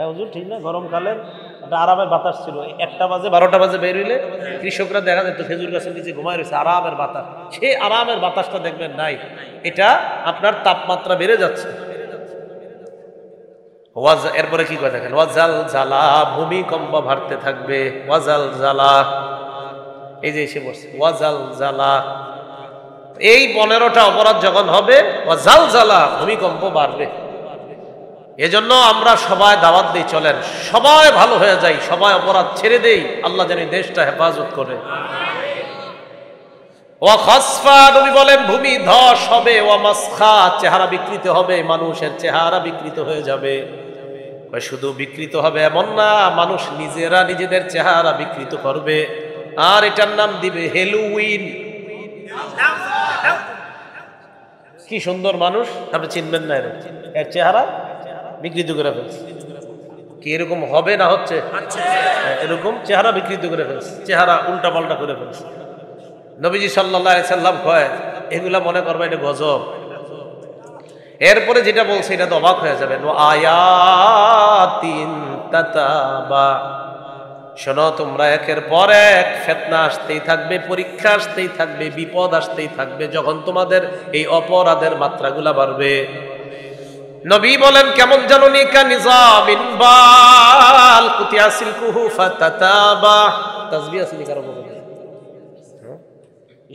হুজুর ঠিক না? গরমকালের একটা আরামের বাতাস ছিল, 1টা বাজে 12টা বাজে বের হইলে কৃষকরা দেখা যেত খেজুর গাছের নিচে ঘুমায় রয়েছে, আরামের বাতাস। সেই আরামের বাতাসটা দেখবেন নাই, এটা আপনার তাপমাত্রা বেড়ে যাচ্ছে। এরপরে কি করে দেখেন, ওয়াজাল জালা, ভূমিকম্প ভারতে থাকবে। ওয়াজাল জালা, এই যে এসে বসছে ওয়াজাল জালা। এই 15টা অপরাধ যখন হবে, ওয়াজাল জালা, ভূমিকম্প বাড়বে। এজন্য আমরা সবাই দাওয়াত দিই, চলেন সবাই ভালো হয়ে যাই, সবাই অপরাধ ছেড়ে দেই, আল্লাহ যেন দেশটা হেফাজত করে। ওয়া খাসফা, নবী বলেন ভূমি ধস হবে। ওয়া মাসখা, চেহারা বিকৃত হবে, মানুষের চেহারা বিকৃত হয়ে যাবে। শুধু বিকৃত হবে এমন না, মানুষ নিজেরা নিজেদের চেহারা বিকৃত করবে, আর এটার নাম দিবে হ্যালোউইন। কি সুন্দর মানুষ, আপনি চিনবেন না, এর চেহারা বিকৃত করে ফেলছে। কি এরকম হবে না হচ্ছে? এরকম চেহারা বিকৃত করে ফেলছে, চেহারা উল্টা পাল্টা করে ফেলছে। নবীজি সাল্লাল্লাহু আলাইহি সাল্লাম কয়, এগুলা মনে করবে এটা গজব। এরপরে যেটা বলছে এটা তো অবাক হয়ে যাবেন। আয়াতিন তাতাবা, শোনো তোমরা একের পর এক ফিতনা আসতেই থাকবে, পরীক্ষা আসতেই থাকবে, বিপদ আসতেই থাকবে, যখন তোমাদের এই অপরাধের মাত্রাগুলা বাড়বে। নবী বলেন কেমন জানুনি, কানিজামিন বাল কুতিয়া সিলকুহু ফাতাতাবা। তাসবিহ আছে নি কারো বলে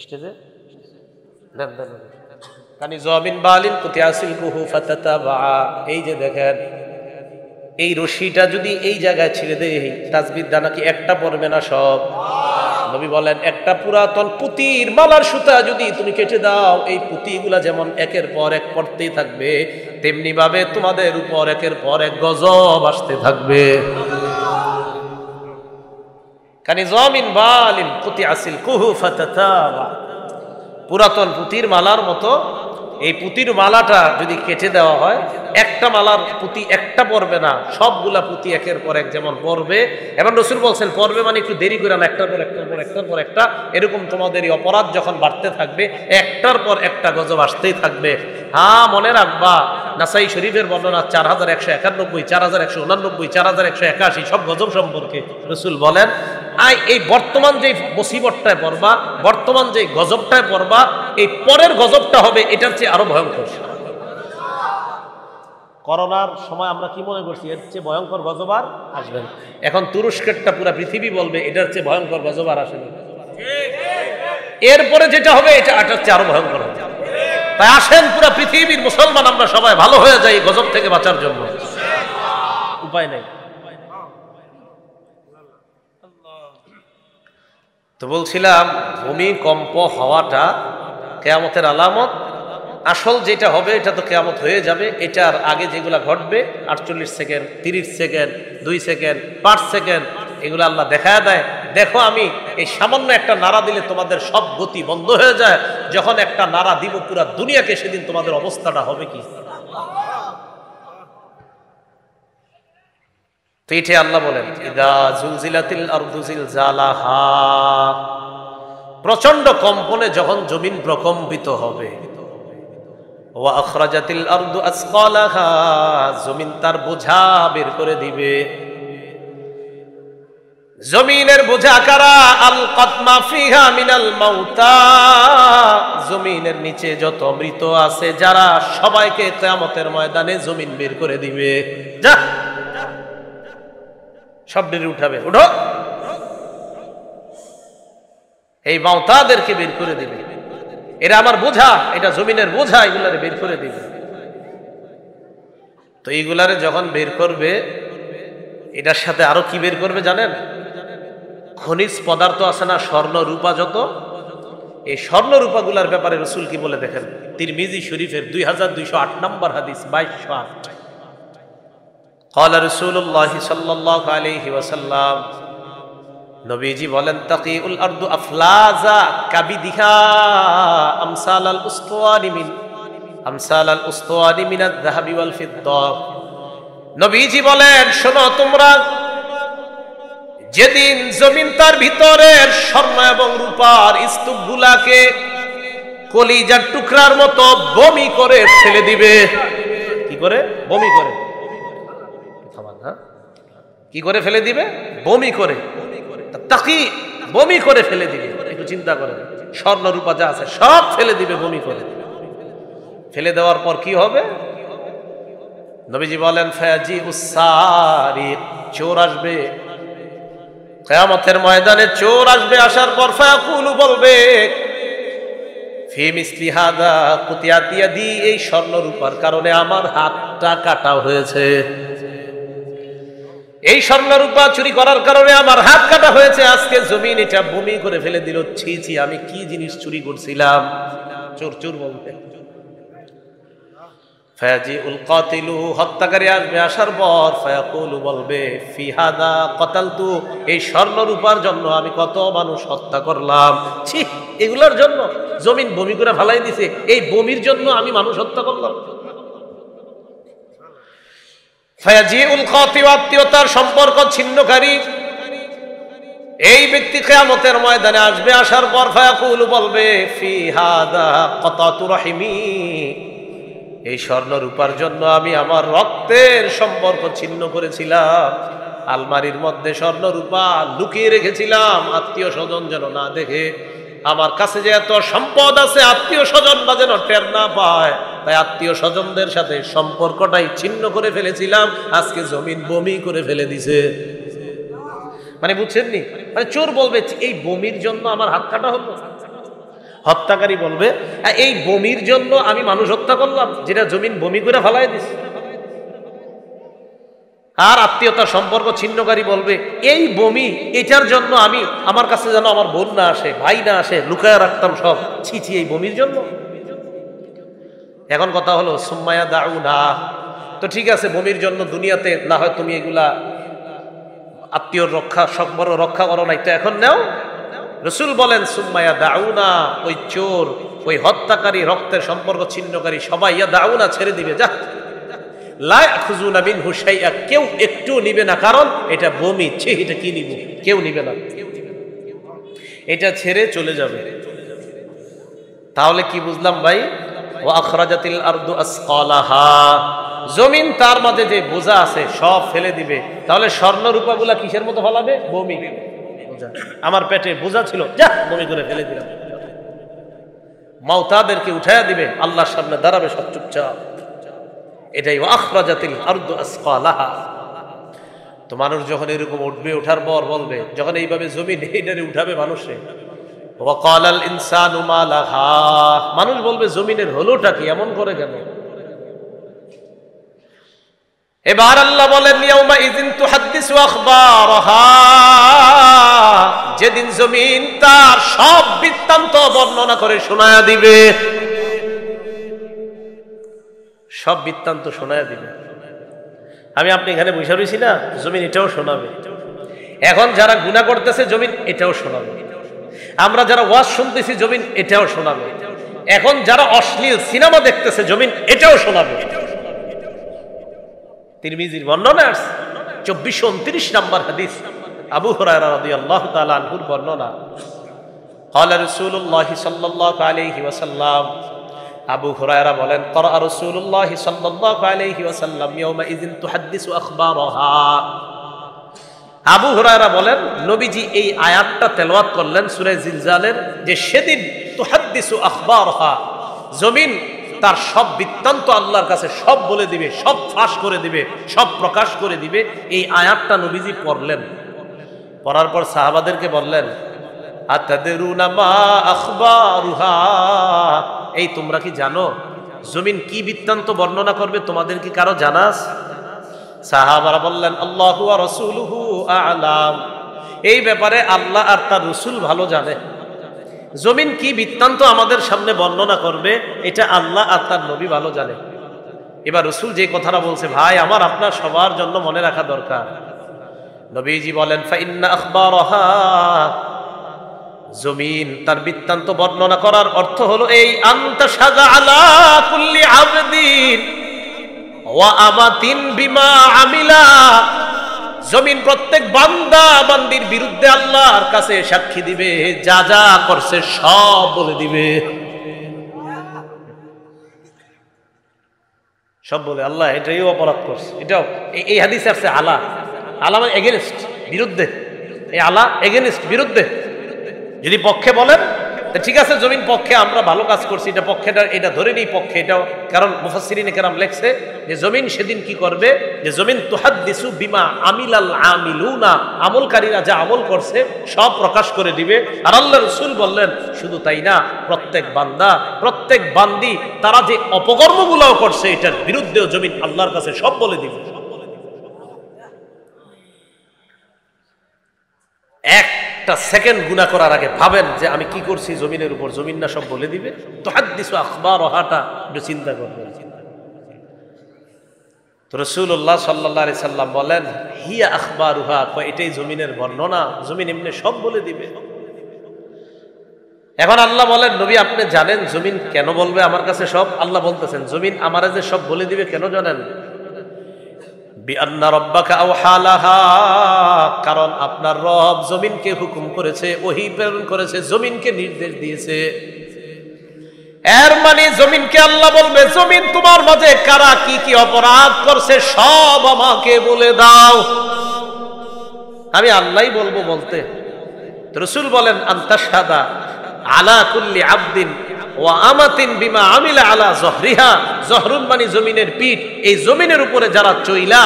স্টেজে দেন দেন, কানিজামিন বালিন কুতিয়া সিলকুহু ফাতাতাবা। এই যে দেখেন, এই রশিটা যদি এই জায়গায় ছেড়ে দেয়, তাসবির দানা কি একটা পড়বে না সব? নবী বলেন একটা পুরাতন পুতির মালার সুতা যদি তুমি কেটে দাও, এই পুতিগুলা যেমন একের পর এক পড়তেই থাকবে, তেমনি ভাবে তোমাদের উপর একের পর এক গজব আসতে থাকবে। কানিজামিন বালিন কুতিয়া সিলকুহু ফাতাতাবা, পুরাতন পুতির মালার মতো এই পুতির মালাটা যদি কেটে দেওয়া হয়, একটা মালার পুঁতি একটা পড়বে না, সবগুলা পুঁতি একের পর এক যেমন পড়বে। এবং রাসূল বলছেন পড়বে মানে একটু দেরি করে না, একটার পর একটার পর একটার পর একটা। এরকম তোমাদের এই অপরাধ যখন বাড়তে থাকবে, একটার পর একটা গজব আসতেই থাকবে। হ্যাঁ, মনে রাখবা নাসাই শরীফের বর্ণনা 4191, 4189, 4181, সব গজব সম্পর্কে রাসূল বলেন, এই বর্তমান যে মুসিবতটায় পড়বা, বর্তমান যে গজবটায় পড়বা, এই পরের গজবটা হবে এটার চেয়ে আরো ভয়ঙ্কর। করোনার সময় আমরা কি মনে করছি, এর চেয়ে ভয়ঙ্কর গজব আর আসবে না। এখন তুরস্কেরটা পুরো পৃথিবী বলবে এটার চেয়ে ভয়ঙ্কর গজব আর আসেনি। এরপরে যেটা হবে এটা এটার চেয়ে আরো ভয়ঙ্কর হবে। তাই আসেন পুরো পৃথিবীর মুসলমান আমরা সবাই ভালো হয়ে যাই গজব থেকে বাঁচার জন্য। উপায় নেই। তো বলছিলাম ভূমিকম্প হওয়াটা কিয়ামতের আলামত। আসল যেটা হবে এটা তো কিয়ামত হয়ে যাবে, এটার আগে যেগুলা ঘটবে 48 সেকেন্ড, 30 সেকেন্ড, 2 সেকেন্ড, 5 সেকেন্ড, এগুলো আল্লাহ দেখায় দেয়। দেখো আমি এই সামান্য একটা নাড়া দিলে তোমাদের সব গতি বন্ধ হয়ে যায়, যখন একটা নাড়া দিব পুরা দুনিয়াকে, সেদিন তোমাদের অবস্থাটা হবে কি। তো এটাই আল্লাহ বলেন, ইদা জুলজিলাতিল আরদু জিলজালাহা, প্রচন্ড কম্পনে যখন জমিন প্রকম্পিত হবে। ওয়া আখরাজাতিল আরদু আসকালাহা, জমিন তার বোঝা বের করে দিবে। জমিনের বোঝা কারা? আলকাত মা ফিহা মিনাল মাউতা, জমিনের নিচে যত মৃত আছে যারা, সবাইকে কিয়ামতের ময়দানে জমিন বের করে দিবে। যা সব বের উঠাবে, উঠো, এই মাউতাদেরকে বের করে দিবে। এরা আমার বোঝা, এটা জমিনের বোঝা, এগুলারে বের করে দিবে। তো এইগুলারে যখন বের করবে, এটার সাথে আরো কি বের করবে জানেন? খনিজ পদার্থ আছে না, স্বর্ণ রূপা যত, এই স্বর্ণ রূপাগুলার ব্যাপারে রাসূল কি বলে দেখেন, তিরমিজি শরীফের 2208 নম্বর হাদিস, 2208। قال رسول الله صلى الله عليه وسلم নবীজি বলেন তাকিউল আরদু আফলাজা কাবিদিহা আমসালাল উসতাওয়ানি মিনাল যাহাবি ওয়াল ফিদ্দা। নবীজি বলেন শোনো তোমরা, যেদিন জমিন তার ভিতরের স্বর্ণ এবং রূপার স্তূপগুলাকে কলিজার টুকরার মতো বমি করে ফেলে দিবে। কি করে? বমি করে। কি করে ফেলে দিবে? বমি করে। তাকি বমি করে ফেলে দিবে। একটু চিন্তা করেন, স্বর্ণ রূপা যা আছে সব ফেলে দিবে বমি করে। ফেলে দেওয়ার পর কি হবে? নবীজি বলেন ফায়াজি উসারিক, চোর আসবে কিয়ামতের ময়দানে। চোর আসবে, আসার পর ফায়াকুলু বলবে ফি মিসলি হাদা কুতিয়াত ইয়াদি, এই স্বর্ণ রূপার কারণে আমার হাতটা কাটা হয়েছে, এই স্বর্ণ রূপা চুরি করার কারণে আমার হাত কাটা হয়েছে। আজকে জমিন এটা বমি করে ফেলে দিল। ছি ছি, আমি কি জিনিস চুরি করছিলাম। চোর চোর বলবে। ফায়াজিউল কাতিলু, হত্যাকারী আসবে, আসার পর ফায়াকুলু বলবে ফি হাদা কাতালতু, এই স্বর্ণ রূপার জন্য আমি কত মানুষ হত্যা করলাম। ছি, এগুলোর জন্য জমিন বমি করে ফেলাই দিছে, এই বমির জন্য আমি মানুষ হত্যা করলাম। ফায়াজিউল কাতি, আত্মীয়তার সম্পর্ক ছিন্নকারী এই ব্যক্তি কিয়ামতের ময়দানে আসবে, আসার পর ফায়াকুলু বলবে ফি হাদা কাতাতু রাহিমি, এই স্বর্ণ রূপার জন্য আমি আমার রক্তের সম্পর্ক ছিন্ন করেছিলাম। আলমারির মধ্যে স্বর্ণ রূপা লুকিয়ে রেখেছিলাম, আত্মীয় স্বজন যেন না দেখে। আমার কাছে যে এত সম্পদ আছে, আত্মীয় স্বজন বা যেন টের না পায়, তাই আত্মীয় স্বজনদের সাথে সম্পর্কটাই ছিন্ন করে ফেলেছিলাম। আজকে জমিন বমি করে ফেলে দিছে। মানে বুঝছেননি? মানে চোর বলবে এই বমির জন্য আমার হাত কাটা হলো। হত্যাকারী বলবে এই বমির জন্য আমি মানুষ হত্যা করলাম, যেটা জমিন বমি করে ফেলাই দিছে। আর আত্মীয়তার সম্পর্ক ছিন্নকারী বলবে এই বমি, এটার জন্য আমি, আমার কাছে যেন আমার বোন না আসে, ভাই না আসে, লুকায় রাখতাম সব। ছি ছি, এই বমির জন্য। এখন কথা হলো সুম্মায়া দাউনা, তো ঠিক আছে বমির জন্য দুনিয়াতে না হয় তুমি এগুলা আত্মীয়র রক্ষা সম্পর্ক রক্ষা করো নাই, তো এখন নাও। রসুল বলেন সুম্মায়া দাউনা, ওই চোর, ওই হত্যাকারী, রক্তের সম্পর্ক ছিন্নকারী সবাই ইয়া দাউনা ছেড়ে দিবে। যা লা ইয়াখুযুনা মিনহু শাইআ, কেউ একটু নিবে না, কারণ এটা বমি। ছি, এটা কি নিব? কেউ নিবে না, এটা ছেড়ে চলে যাবে। তাহলে কি বুঝলাম ভাই? ওয়া আখরাজাতিল আরদু আসকালাহা, জমিন তার মাঝে যে বোঝা আছে সব ফেলে দিবে। তাহলে স্বর্ণ রূপাগুলা কিসের মতো ফলাবে? বমি। আমার পেটে বোঝা ছিল, যা বমি করে ফেলে দিলাম। মাউতাদেরকে উঠাইয়া দিবে, আল্লাহর সামনে দাঁড়াবে সব চুপচাপ। এটাই আখরাজাতিল আরদু আসকালাহা। তো মানুষ যখন এরকম উঠবে, ওঠার পর বলবে, যখন এইভাবে জমিন এটারে উঠাবে মানুষে, ওয়াকালাল ইনসানু মা লাহা, মানুষ বলবে জমিনের হলোটা কি, এমন করে কেন? এবার আল্লাহ বলেন ইয়াউমা ইযিন তুহাদ্দিসু আখবারাহা, যেদিন জমিন তার সব বৃত্তান্ত বর্ণনা করে শোনায়া দিবে। সব বৃত্তান্ত শোনায়া দিবে। আমি আপনি এখানে বসে রয়েছি না, জমিন এটাও শোনাবে। এখন যারা গুনাহ করতেছে জমিন এটাও শোনাবে। আমরা যারা ওয়াজ শুনতেছি জমিন এটাও শোনাবে। এখন যারা অশ্লীল সিনেমা দেখতেছে জমিন এটাও শোনাবে। তিরমিজির বর্ণনা আছে 2429 নম্বর হাদিস, আবু হুরায়রা রাদিয়াল্লাহু তাআলা আনহুর বর্ণনা। قال رسول الله صلى الله عليه وسلم, আবু হুরায়রা বলেন قرأ رسول الله صلى الله عليه وسلم يومئذ تحدث أخبارها। আবু হুরায়রা বলেন নবীজি এই আয়াতটা তেলাওয়াত করলেন সূরা জিলজালের, যে সেদিন তুহাদ্দিসু আখবারহা, জমিন তার সব বৃত্তান্ত আল্লাহর কাছে সব বলে দিবে, সব ফাঁস করে দিবে, সব প্রকাশ করে দিবে। এই আয়াতটা নবীজি পড়লেন। পড়ার পর সাহাবাদেরকে বললেন আতাদরুনা মা আখবারুহা, এই তোমরা কি জানো জমিন কি বৃত্তান্ত বর্ণনা করবে? তোমাদের কি কারো জানা আছে? সাহাবারা বললেন আল্লাহু ওয়া রাসূলুহু আ'লাম, এই ব্যাপারে আল্লাহ আর তার রাসূল ভালো জানে। জমিন কি বৃত্তান্ত আমাদের সামনে বর্ণনা করবে এটা আল্লাহ আর তার নবী ভালো জানে। এবার রসুল যে কথাটা বলছে, ভাই আমার আপনার সবার জন্য মনে রাখা দরকার। নবীজি বলেন, ফাইন্না আখবারহা, জমিন তার বৃত্তান্ত বর্ণনা করার অর্থ হলো এই, আনতা সাজা আলা কুল্লি আবদিন ওয়া আমাতিন বিমা আমিলা, জমিন প্রত্যেক বান্দা বান্দির বিরুদ্ধে আল্লাহর কাছে সাক্ষী দিবে, যা যা করছে সব বলে দিবে, সব বলে আল্লাহ এটাই অপরাধ করছে, এটাও। এই হাদিসে আসছে আলা, আলা মানে এগেনস্ট, বিরুদ্ধে। এই আলা এগেনস্ট, বিরুদ্ধে। যদি পক্ষে বলেন ঠিক আছে, জমিন পক্ষে আমরা ভালো কাজ করছি, এটা পক্ষেটা, এটা ধরে নিই পক্ষে এটাও। কারণ মুফাসসিরিনে কেরাম লেখছে যে জমিন সেদিন কি করবে, যে জমিন তুহাদ্দিসু বিমা আমিলাল আমিলুনা, আমলকারীরা যা আমল করছে সব প্রকাশ করে দিবে। আর আল্লাহ রাসূল বললেন শুধু তাই না, প্রত্যেক বান্দা প্রত্যেক বান্দি তারা যে অপকর্মগুলোও করছে এটার বিরুদ্ধেও জমিন আল্লাহর কাছে সব বলে দিবে। একটা সেকেন্ড গুনাহ করার আগে ভাবেন যে আমি কি করছি জমিনের উপর, জমিন না সব বলে দিবে? তো হাদিসু আখবারহাটা একটু চিন্তা করবেন। তো রাসূলুল্লাহ সাল্লাল্লাহু আলাইহি সাল্লাম বলেন, হিয়া আখবারুহা, এটাই জমিনের বর্ণনা, জমিন এমনি সব বলে দিবে। এখন আল্লাহ বলেন, নবী আপনি জানেন জমিন কেন বলবে আমার কাছে সব? আল্লাহ বলতেছেন জমিন আমারে যে সব বলে দিবে কেন জানেন? বিআন্না রাব্বাকা আওহা লাহা, কারণ আপনার রব জমিনকে হুকুম করেছে, ওহী প্রেরণ করেছে, জমিনকে নির্দেশ দিয়েছে। এর মানে জমিনকে আল্লাহ বলবে, জমিন তোমার মাঝে কারা কি কি অপরাধ করছে সব আমাকে বলে দাও, আমি আল্লাহই বলবো বলতে। তো রাসূল বলেন, আনতাশহাদা আলা কুল্লি আবদিন ওয়া আমাতিন বিমা আমিলা আলা জহরিহা, জহরুন মানে জমিনের পিঠ, এই জমিনের উপরে যারা চইলা,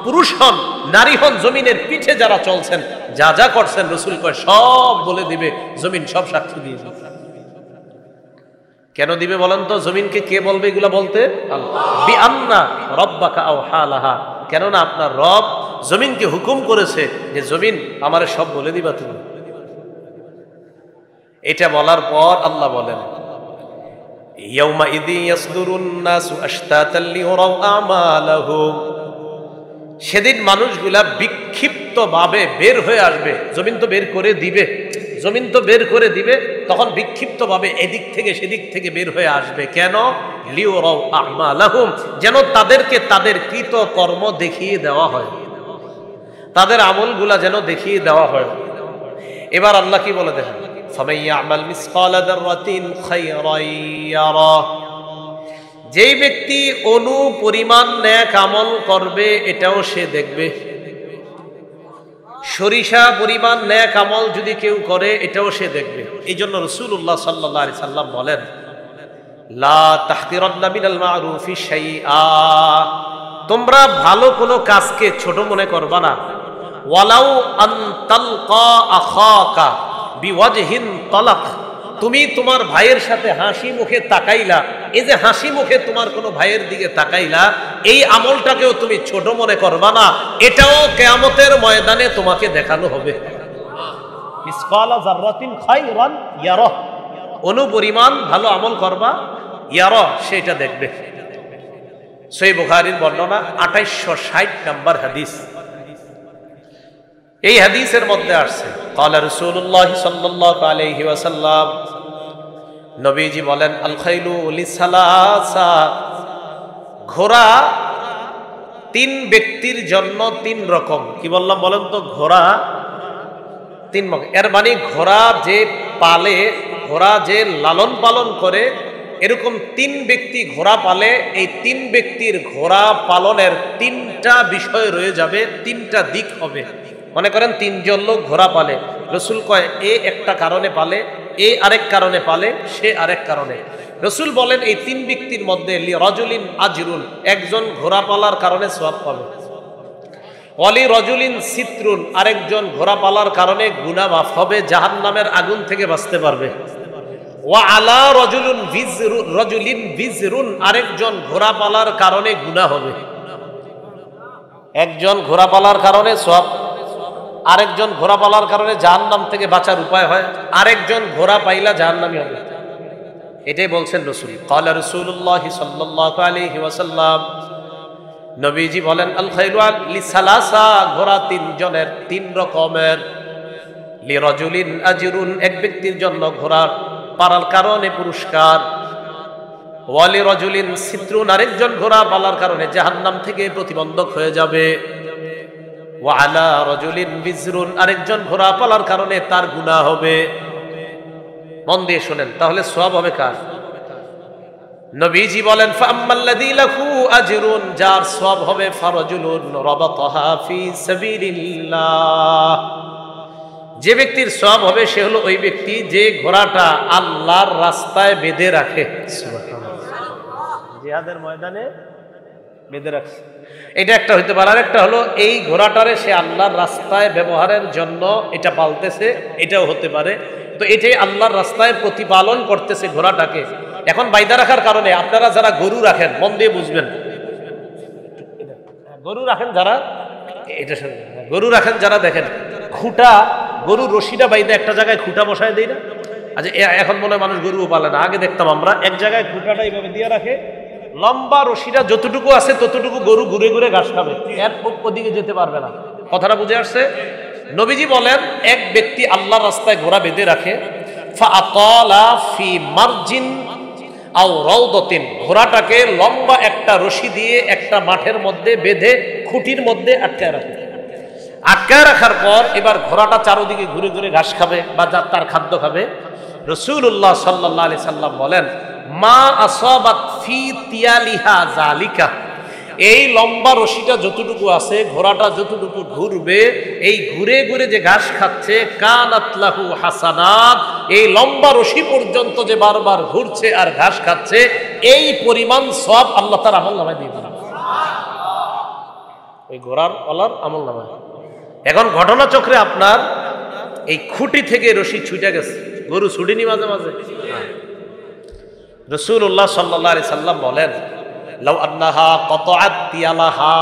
পুরুষ হন নারী হন, জমিনের পিঠে যারা চলছেন, যা যা করছেন রাসূল কয় সব বলে দিবে, জমিন সব সাক্ষী দিয়ে দিবে। কেন দিবে বলেন তো? জমিনকে কে বলবে এগুলা বলতে? আল্লাহ। বিআন্না রাব্বাকা আওহা লাহা, কেননা আপনার রব জমিনকে হুকুম করেছে যে জমিন আমারে সব বলে দিবা তুমি। এটা বলার পর আল্লাহ বলেন, ইয়াউমা ইযি ইয়াসদুরুন নাসু আশতাতাল লিউরাউ আমালাহুম, সেদিন মানুষগুলা বিক্ষিপ্ত ভাবে বের হয়ে আসবে। জমিন তো বের করে দিবে, জমিন তো বের করে দিবে, তখন বিক্ষিপ্ত ভাবে এদিক থেকে সেদিক থেকে বের হয়ে আসবে। কেন? লিউরাউ আমালাহুম, যেন তাদেরকে তাদের কৃত কর্ম দেখিয়ে দেওয়া হয়, তাদের আমলগুলা যেন দেখিয়ে দেওয়া হয়। এবার আল্লাহ কি বলে দেখেন, ফামান ইয়ামাল মিসকালা যাররাতিন খায়রান ইয়ারা, যেই ব্যক্তি অনু পরিমাণ নেক আমল করবে এটাও সে দেখবে। সরিষা পরিমাণ নেক আমল যদি কেউ করে এটাও সে দেখবে। এই জন্য রাসূলুল্লাহ সাল্লাল্লাহু আলাইহি সাল্লাম বলেন, লা তাহকিরান্না মিনাল মারুফি শাইআ, তোমরা ভালো কোনো কাজকে ছোট মনে করবা না। ওয়ালাউ আন তালকা আখাকা বিওয়াজহিন তালাক, তুমি তোমার ভাইয়ের সাথে হাসি মুখে তাকাইলা, এই যে হাসি মুখে তোমার কোনো ভাইয়ের দিকে তাকাইলা, এই আমলটাকেও তুমি ছোট মনে করবা না, এটাও কিয়ামতের ময়দানে তোমাকে দেখানো হবে। মিসকালা যাররাতিন খায়রান ইয়ারা, অনুপরিমাণ ভালো আমল করবা, ইয়ারা সেটা দেখবে। সহিহ বুখারীর বর্ণনা 2860 নম্বর হাদিস। এই হাদিসের মধ্যে আসছে, ক্বালা রাসূলুল্লাহ সাল্লাল্লাহু আলাইহি ওয়াসাল্লাম, নবীজি বলেন, আল খাইলু লিসালাসা, ঘোড়া তিন ব্যক্তির জন্য তিন রকম। কি বললাম বলেন তো? ঘোড়া তিন রকম। এর মানে ঘোড়া যে পালে, ঘোড়া যে লালন পালন করে, এরকম তিন ব্যক্তি ঘোড়া পালে, এই তিন ব্যক্তির ঘোড়া পালনের তিনটা বিষয় রয়ে যাবে, তিনটা দিক হবে। মনে করেন তিনজন লোক ঘোড়া পালে, রাসূল কয় এ একটা কারণে পালে, এ আরেক কারণে পালে, সে আরেক কারণে। রাসূল বলেন এই তিন ব্যক্তির মধ্যে লি রাজুলিন আজরুন, একজন ঘোড়া পালার কারণে সওয়াব পাবে। ওয়ালি রাজুলিন সিতরুন, আরেকজন ঘোড়া পালার কারণে গুনাহ মাফ হবে, জাহান্নামের আগুন থেকে বাঁচতে পারবে। ওয়া আলা রাজুলিন বিজরুন, আরেকজন ঘোড়া পালার কারণে গুনাহ হবে। একজন ঘোড়া পালার কারণে সওয়াব, আরেকজন ঘোড়া পালার কারণে জাহান্নাম থেকে বাঁচার উপায় হয়, আরেকজন ঘোড়া পাইলা জাহান্নামী হবে। এটাই বলছেন রাসূল। ক্বালা রাসূলুল্লাহ সাল্লাল্লাহু আলাইহি ওয়াসাল্লাম, নবীজি বলেন, আল খাইলু লিসালাসা, ঘোড়া তিনজনের, তিন রকমের। লিরাজুলিন আজরুন, এক ব্যক্তির জন্য ঘোড়া পারার কারণে পুরস্কার। ওয়ালি রাজুলিন সিত্রুন, আরেকজন ঘোড়া পালার কারণে জাহান্নাম থেকে প্রতিবন্ধক হয়ে যাবে। ওয়া আলা রাজুলিন বিজরুন, আরেকজন ঘোড়া পালার কারণে তার গুনাহ হবে। মন দিয়ে শুনেন, তাহলে সওয়াব হবে কার? নবীজি বলেন, ফাআম্মাল্লাযী লাহু আজরুন, যার সওয়াব হবে, ফারাজুলুন রাবাতাহা ফি সাবিলিল্লাহ, যে ব্যক্তির সওয়াব হবে সে হলো ওই ব্যক্তি যে ঘোড়াটা আল্লাহর রাস্তায় বেঁধে রাখে। জিহাদের ময়দানে বেঁধে রাখছে, এটা একটা হইতে পারে। আর একটা হলো এই ঘোড়াটারে সে আল্লাহর রাস্তায় ব্যবহারের জন্য এটা পালতেছে, এটাও হতে পারে। তো এটাই আল্লাহর রাস্তায় প্রতিপালন করতেছে ঘোড়াটাকে। এখন বাইদা রাখার কারণে আপনারা যারা গরু রাখেন, মন দিয়ে বুঝবেন, গরু রাখেন যারা, এটা গরু রাখেন যারা, দেখেন খুঁটা, গরুর রশিটা বাইদা একটা জায়গায় খুঁটা বসায় দেয় না? আচ্ছা, এখন মনে হয় মানুষ গরুও পালে না, আগে দেখতাম আমরা এক জায়গায় খুঁটাটা এইভাবে দিয়ে রাখে, লম্বা রশিটা যতটুকু আছে ততটুকু গরু ঘুরে ঘুরে ঘাস খাবে, এর ওদিকে যেতে পারবে না। কথাটা বুঝে আসছে? নবীজি বলেন, এক ব্যক্তি আল্লাহর রাস্তায় ঘোড়া বেঁধে রাখে, ফাআতালা ফি মারজিন আও রাউদাতিন, ঘোড়াটাকে লম্বা একটা রশি দিয়ে একটা মাঠের মধ্যে বেঁধে খুঁটির মধ্যে আটকায় রাখে। আটকায় রাখার পর এবার ঘোড়াটা চারদিকে ঘুরে ঘুরে ঘাস খাবে বা তার খাদ্য খাবে। রাসূলুল্লাহ সাল্লাল্লাহু আলাইহি সাল্লাম বলেন, মা আসাবাত ফি তিয়ালিহা যালিকা, এই লম্বা রশিটা যতটুকু আছে, ঘোড়াটা যতটুকু ঘুরবে, এই ঘুরে ঘুরে যে ঘাস খাচ্ছে, কানাত লাহু হাসানাত, এই লম্বা রশি পর্যন্ত যে বারবার ঘুরছে আর ঘাস খাচ্ছে, এই পরিমাণ সওয়াব আল্লাহ তার আমলনামায় দিয়ে দিবেন, ওই ঘোড়ার ওলার আমলনামায়। এখন ঘটনাচক্রে আপনার এই খুঁটি থেকে রশি ছুটে গেছে, গরু ছুটিনি মাঝে মাঝে। রাসূলুল্লাহ সাল্লাল্লাহু আলাইহি সাল্লাম বলেন, লাউ আন্নাহা কাতাআত তিয়ালাহা,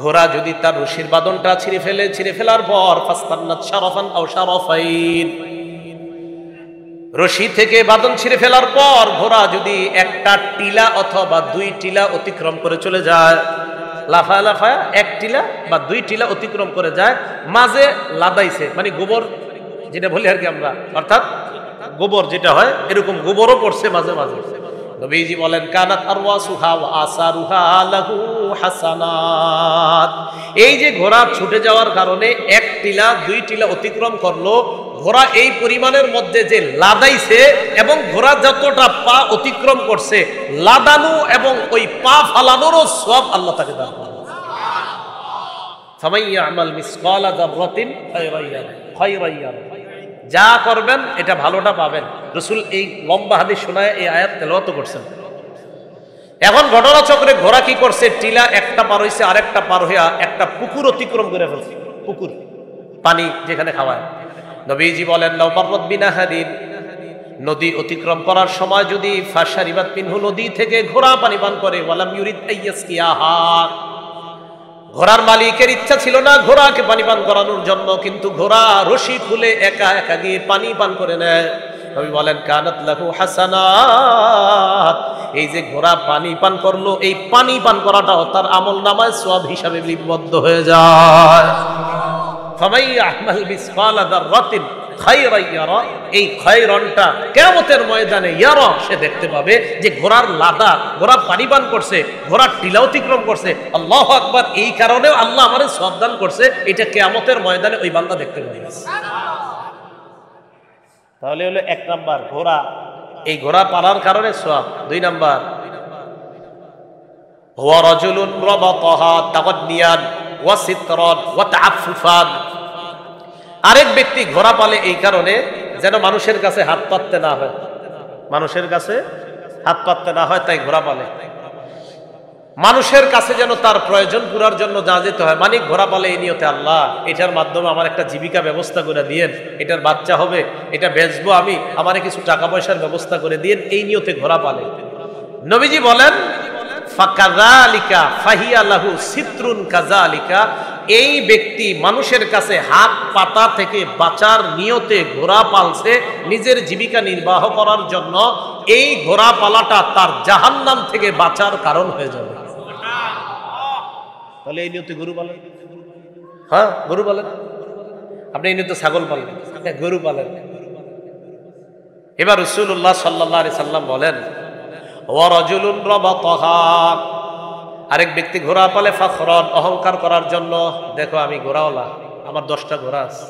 ঘোড়া যদি তার রশির বাঁধনটা ছিঁড়ে ফেলার পর, ফাস্তান্নাত শারাফান আও শারাফাইন, রশি থেকে বাঁধন ছিঁড়ে ফেলার পর ঘোড়া যদি একটা টিলা অথবা দুই টিলা অতিক্রম করে চলে যায়, লাফায় লাফায় এক টিলা বা দুই টিলা অতিক্রম করে যায়, মাঝে লাদাইছে, মানে গোবর যেটা বলি আর কি আমরা, অর্থাৎ গোবর যেটা হয়, এরকম গোবরও পড়ছে মাঝে মাঝে। নবীজি বলেন, কানাত আরওয়াসুহা ওয়া আসারুহা লাহু হাসানাত, এই যে ঘোড়া ছুটে যাওয়ার কারণে এক টিলা দুই টিলা অতিক্রম করলো, ঘোড়া এই পরিমাণের মধ্যে যে লাদাইছে এবং ঘোড়া যতটা পা অতিক্রম করছে, লাদানো এবং ওই পা ফালানোরও সওয়াব আল্লাহ তাকে দান করবেন। ফামাইয়া আমাল মিসকালা যাররাতিন খায়রান ইয়ারা, যা করবেন এটা ভালোটা পাবেন। রাসূল এই লম্বা হাদিস শোনায় এই আয়াত তেলাওয়াত করছেন। এখন ঘটনাচক্রে ঘোড়া কি করছে, টিলা একটা পার হইছে, আরেকটা পার হইয়া একটা পুকুর অতিক্রম করে ফেলছে, পুকুর, পানি যেখানে খাওয়ায়। নবীজি বলেন, লাউ মাররাত বিনাহারিন, নদী অতিক্রম করার সময় যদি ফাশারিবাত মিনহু, নদী থেকে ঘোড়া পানি পান করে, ওয়ালাম ইউরিদ আইয়াসকিয়াহা, ঘোড়ার মালিকের ইচ্ছা ছিল না ঘোড়াকে পানি পান করানোর জন্য, কিন্তু ঘোড়া রশি খুলে একা একা গিয়ে পানি পান করে নেয়। নবী বলেন, কানাত লাহু হাসানাত, এই যে ঘোড়া পানি পান করলো, এই পানি পান করাটাও তার আমলনামায় সওয়াব হিসাবে লিপিবদ্ধ হয়ে যায়। ফামাইয়া আমাল মিসকালা যাররাতিন খায়রান ইয়ারা, এই খায়রানটা কিয়ামতের ময়দানে ইয়ারা, সে দেখতে পাবে যে ঘোড়ার লাদা, ঘোড়া পানি পান করছে, ঘোড়ার টিলা অতিক্রম করছে, আল্লাহু আকবার, এই কারণেও আল্লাহ আমারে সওয়াব দান করছে, এটা কিয়ামতের ময়দানে ওই বান্দা দেখতে পাবে। তাহলে হলো এক নাম্বার ঘোড়া, এই ঘোড়া পালার কারণে সওয়াব। দুই নাম্বার, হুয়া রাজুলুন রাবাতাহা তাগান্নিয়ান ওয়া সিতরান ওয়া তাআফফুফান, আরেক ব্যক্তি ঘোড়া পালে এই কারণে যেন মানুষের কাছে হাত পাততে না হয়, মানুষের কাছে হাত পাততে না হয়, তাই ঘোড়া পালে। মানুষের কাছে যেন তার প্রয়োজন পুরার জন্য যা যেতে হয়, মানে ঘোড়া পালে এই নিয়তে, আল্লাহ এটার মাধ্যমে আমার একটা জীবিকা ব্যবস্থা করে দিয়েন, এটার বাচ্চা হবে, এটা বেচবো আমি, আমারে কিছু টাকা পয়সার ব্যবস্থা করে দিয়েন, এই নিয়তে ঘোড়া পালে। নবীজি বলেন, ফাকাযালিকা ফাহিয়া লাহু সিত্রুন কাযালিকা, এই ব্যক্তি মানুষের কাছে হাত পাতা থেকে বাঁচার নিয়তে ঘোড়া পালছে নিজের জীবিকা নির্বাহ করার জন্য, এই ঘোড়া পালাটা তার জাহান্নাম থেকে বাঁচার কারণ হয়ে যাবে। তাহলে এই নিয়তে গরু পালেন, হ্যাঁ গরু পালেন, আপনি এই নিয়তে ছাগল পালেন, গরু পালেন। এবার রাসূলুল্লাহ সাল্লাল্লাহু আলাইহি সাল্লাম বলেন, ওয়া রাজুলুন রাবাতাহা, আরেক ব্যক্তি ঘোড়া পালে ফাখরান, অহংকার করার জন্য, দেখো আমি ঘোড়াওয়ালা, আমার 10টা ঘোড়া আছে।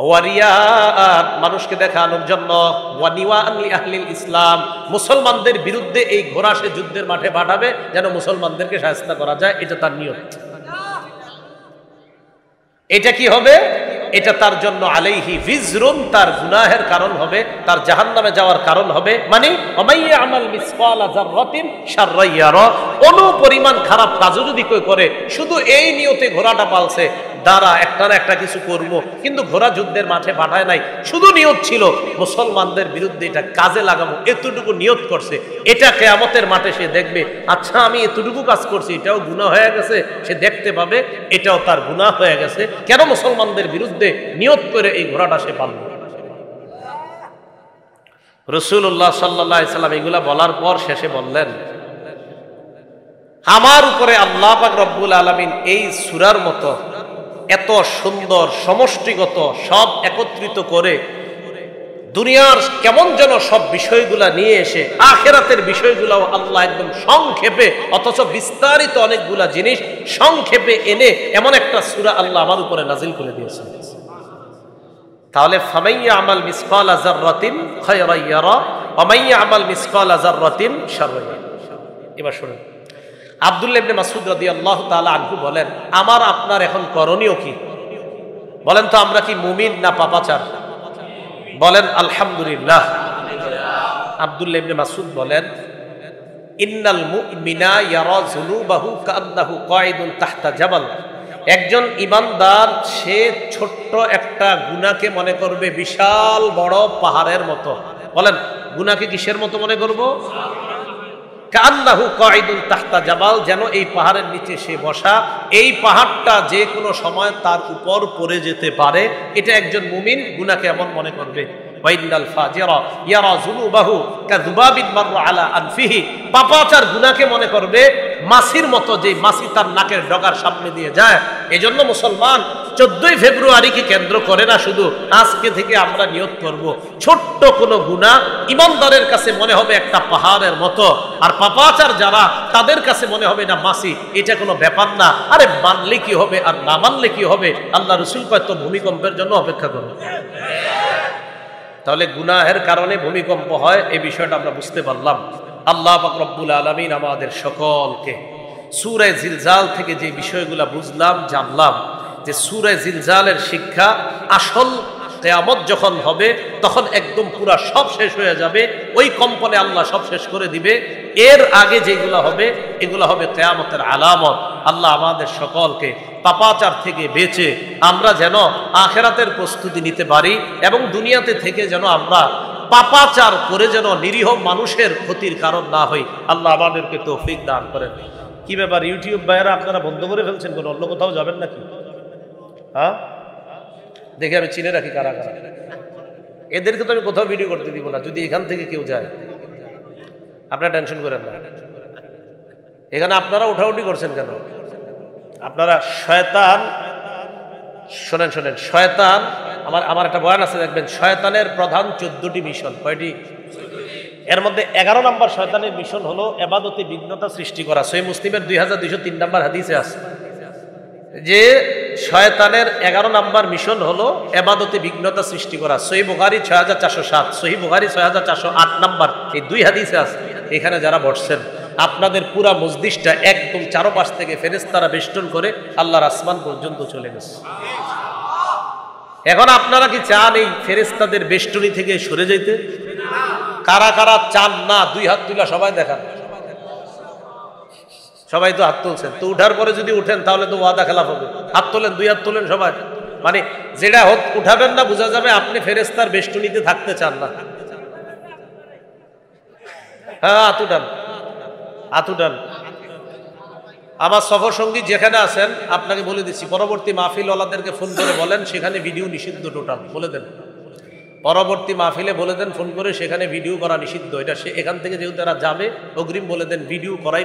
ওয়া রিয়াআন, মানুষকে দেখানোর জন্য। ওয়া নিওয়াআন লি আহলিল ইসলাম, মুসলমানদের বিরুদ্ধে এই ঘোড়া সে যুদ্ধের মাঠে পাঠাবে যেন মুসলমানদেরকে শায়েস্তা করা যায়, এটা তার নিয়ত। এটা কি হবে? এটা তার জন্য আলাইহি ভিজরুন, তার গুনাহের কারণ হবে, তার জাহান্নামে যাওয়ার কারণ হবে। মানে ওমাইয়া আমাল মিসকালা যাররাতিন শাররান ইয়ারা, অনুপরিমাণ খারাপ কাজও যদি কেউ করে, শুধু এই নিয়তে ঘোড়াটা পালছে, দ্বারা একটা না একটা কিছু করব, কিন্তু ঘোড়া যুদ্ধের মাঠে পাঠায় নাই, শুধু নিয়ত ছিল মুসলমানদের বিরুদ্ধে এটা কাজে লাগাবো, এতটুকু নিয়ত করছে। এটা কিয়ামতের মাঠে সে দেখবে, আচ্ছা আমি এতটুকু কাজ করছি, এটাও গুনাহ হয়ে গেছে, সে দেখতে পাবে এটাও তার গুনাহ হয়ে গেছে। কেন? মুসলমানদের বিরুদ্ধে নিয়ত করে এই ঘোড়াটা সে পালল। রাসূলুল্লাহ সাল্লাল্লাহু আলাইহি সাল্লাম এগুলা বলার পর শেষে বললেন, আমার উপরে আল্লাহ পাক রব্বুল আলামিন এই সূরার মতো এত সুন্দর সমষ্টিগত সব একত্রিত করে দুনিয়ার কেমন যেন সব বিষয়গুলা নিয়ে এসে আখিরাতের বিষয়গুলাও আল্লাহ একদম সংক্ষেপে, অথচ বিস্তারিত অনেকগুলা জিনিস সংক্ষেপে এনে এমন একটা সূরা আল্লাহ আমার উপরে নাজিল করে দিয়েছেন। তাহলে ফামাইয়া আমাল মিসকালা যাররাতিন খায়রান ইয়ারা ওয়া মাইয়া আমাল মিসকালা যাররাতিন শাররান ইয়ারা। এবার শুনুন, আব্দুল্লাহ ইবনে মাসউদ রাদিয়াল্লাহু তাআলা আনহু বলেন, আমার আপনার এখন করণীয় কি? বলেন তো, আমরা কি মুমিন না পাপাচার? বলেন আলহামদুলিল্লাহ। আব্দুল্লাহ ইবনে মাসউদ বলেন, ইন্নাল মুমিনা ইয়ারা যুনুবাহু কাআন্নাহু কাঈদুন তাহতা জাবাল, একজন ঈমানদার সে ছোট্ট একটা গুনাহকে মনে করবে বিশাল বড় পাহাড়ের মতো। বলেন গুনাহকে কিসের মতো মনে করব? কাআন্নাহু কাঈদুন তাহতা জাবাল, যেন এই পাহাড়ের নিচে সে বসা, এই পাহাড়টা যে কোনো সময় তার উপর পড়ে যেতে পারে। এটা একজন মুমিন গুনাহকে এমন মনে করবে। ওয়াইনাল ফাজিরা ইয়ারা যুনুবাহু কাযুবাবিন মাররা আলা আনফিহি, পাপাচার গুনাহকে মনে করবে মাছির মতো, যে মাছি তার নাকের ডগার সামনে দিয়ে যায়। এজন্য মুসলমান 14ই ফেব্রুয়ারিকে কেন্দ্র করে না, শুধু আজকে থেকে আমরা নিয়ত করব, ছোট্ট কোনো গুনাহ ঈমানদারের কাছে মনে হবে একটা পাহাড়ের মতো, আর পাপাচার যারা তাদের কাছে মনে হবে না মাছি, এটা কোনো ব্যাপার না। আরে মানলে কি হবে আর না মানলে কি হবে? আল্লাহ রাসূল কয় তো ভূমিকম্পের জন্য অপেক্ষা করো। তাহলে গুনাহের কারণে ভূমিকম্প হয়, এই বিষয়টা আমরা বুঝতে পারলাম। আল্লাহ পাক রব্বুল আলামিন আমাদের সকলকে সূরা জিলজাল থেকে যে বিষয়গুলো বুঝলাম, জানলাম যে সূরা জিলজালের শিক্ষা আসল কিয়ামত যখন হবে তখন একদম পুরা সব শেষ হয়ে যাবে, ওই কম্পনে আল্লাহ সব শেষ করে দিবে। এর আগে যেগুলো হবে এগুলো হবে কিয়ামতের আলামত। আল্লাহ আমাদের সকলকে পাপাচার থেকে বেঁচে আমরা যেন আখিরাতের প্রস্তুতি নিতে পারি, এবং দুনিয়াতে থেকে যেন আমরা পাপাচার করে যেন নিরীহ মানুষের ক্ষতির কারণ না হই। আল্লাহ আমাদেরকে তৌফিক দান করেন। কি ব্যাপার ইউটিউব ভাইয়েরা, আপনারা বন্ধ করে ফেলছেন? কোনো অন্য কোথাও যাবেন নাকি? হ্যাঁ, দেখে আমি চিনে রাখি কারা কারা। এদেরকে তো আমি কোথাও ভিডিও করতে দিব না, যদি এখান থেকে কেউ যায়। আপনারা টেনশন করেন না। এখানে আপনারা উঠাউঠি করছেন কেন? আপনারা শয়তান, শোনেন শোনেন, শয়তান, আমার একটা বয়ান আছে দেখবেন, শয়তানের প্রধান 14টি মিশন। কয়টি? এর মধ্যে 11 নম্বর শয়তানের মিশন হলো ইবাদতে বিঘ্নতা সৃষ্টি করা। সহিহ মুসলিমের 2203 নম্বর হাদিসে আছে যে শয়তানের 11 নম্বর মিশন হলো ইবাদতে বিঘ্নতা সৃষ্টি করা। সহিহ বুখারী 6407, সহিহ বুখারী 6408 নম্বর, এই 2 হাদিসে আছে। এখানে যারা বসছেন আপনাদের পুরা মজলিসটা একদম চারপাশ থেকে ফেরেশতারা বেষ্টন করে আল্লাহর আসমান পর্যন্ত চলে গেছে। এখন আপনারা কি চান এই ফেরেশতাদের বেষ্টনী থেকে সরে যেতে? কারা কারা চান না? 2 হাত তুলা সবাই দেখান। সবাই তো হাত তুলছেন, তো উঠার পরে যদি উঠেন তাহলে তো ওয়াদা খেলাফ হবে। হাত তোলেন, 2 হাত তোলেন সবাই। মানে যেটা উঠাবেন না বোঝা যাবে আপনি ফেরেশতার বেষ্টনীতে থাকতে চান না। হ্যাঁ, হাত উঠান, হাত উঠান। আমার সফর সঙ্গী যেখানে আছেন আপনাকে বলে দিচ্ছি, পরবর্তী মাহফিল ওলাদেরকে ফোন করে বলেন সেখানে ভিডিও নিষিদ্ধ, টোটাল বলে দেন। পরবর্তী মাহফিলে বলে দেন ফোন করে সেখানে ভিডিও করা নিষিদ্ধ। এটা সে এখান থেকে যেহেতু তারা যাবে, অগ্রিম বলে দেন ভিডিও করাই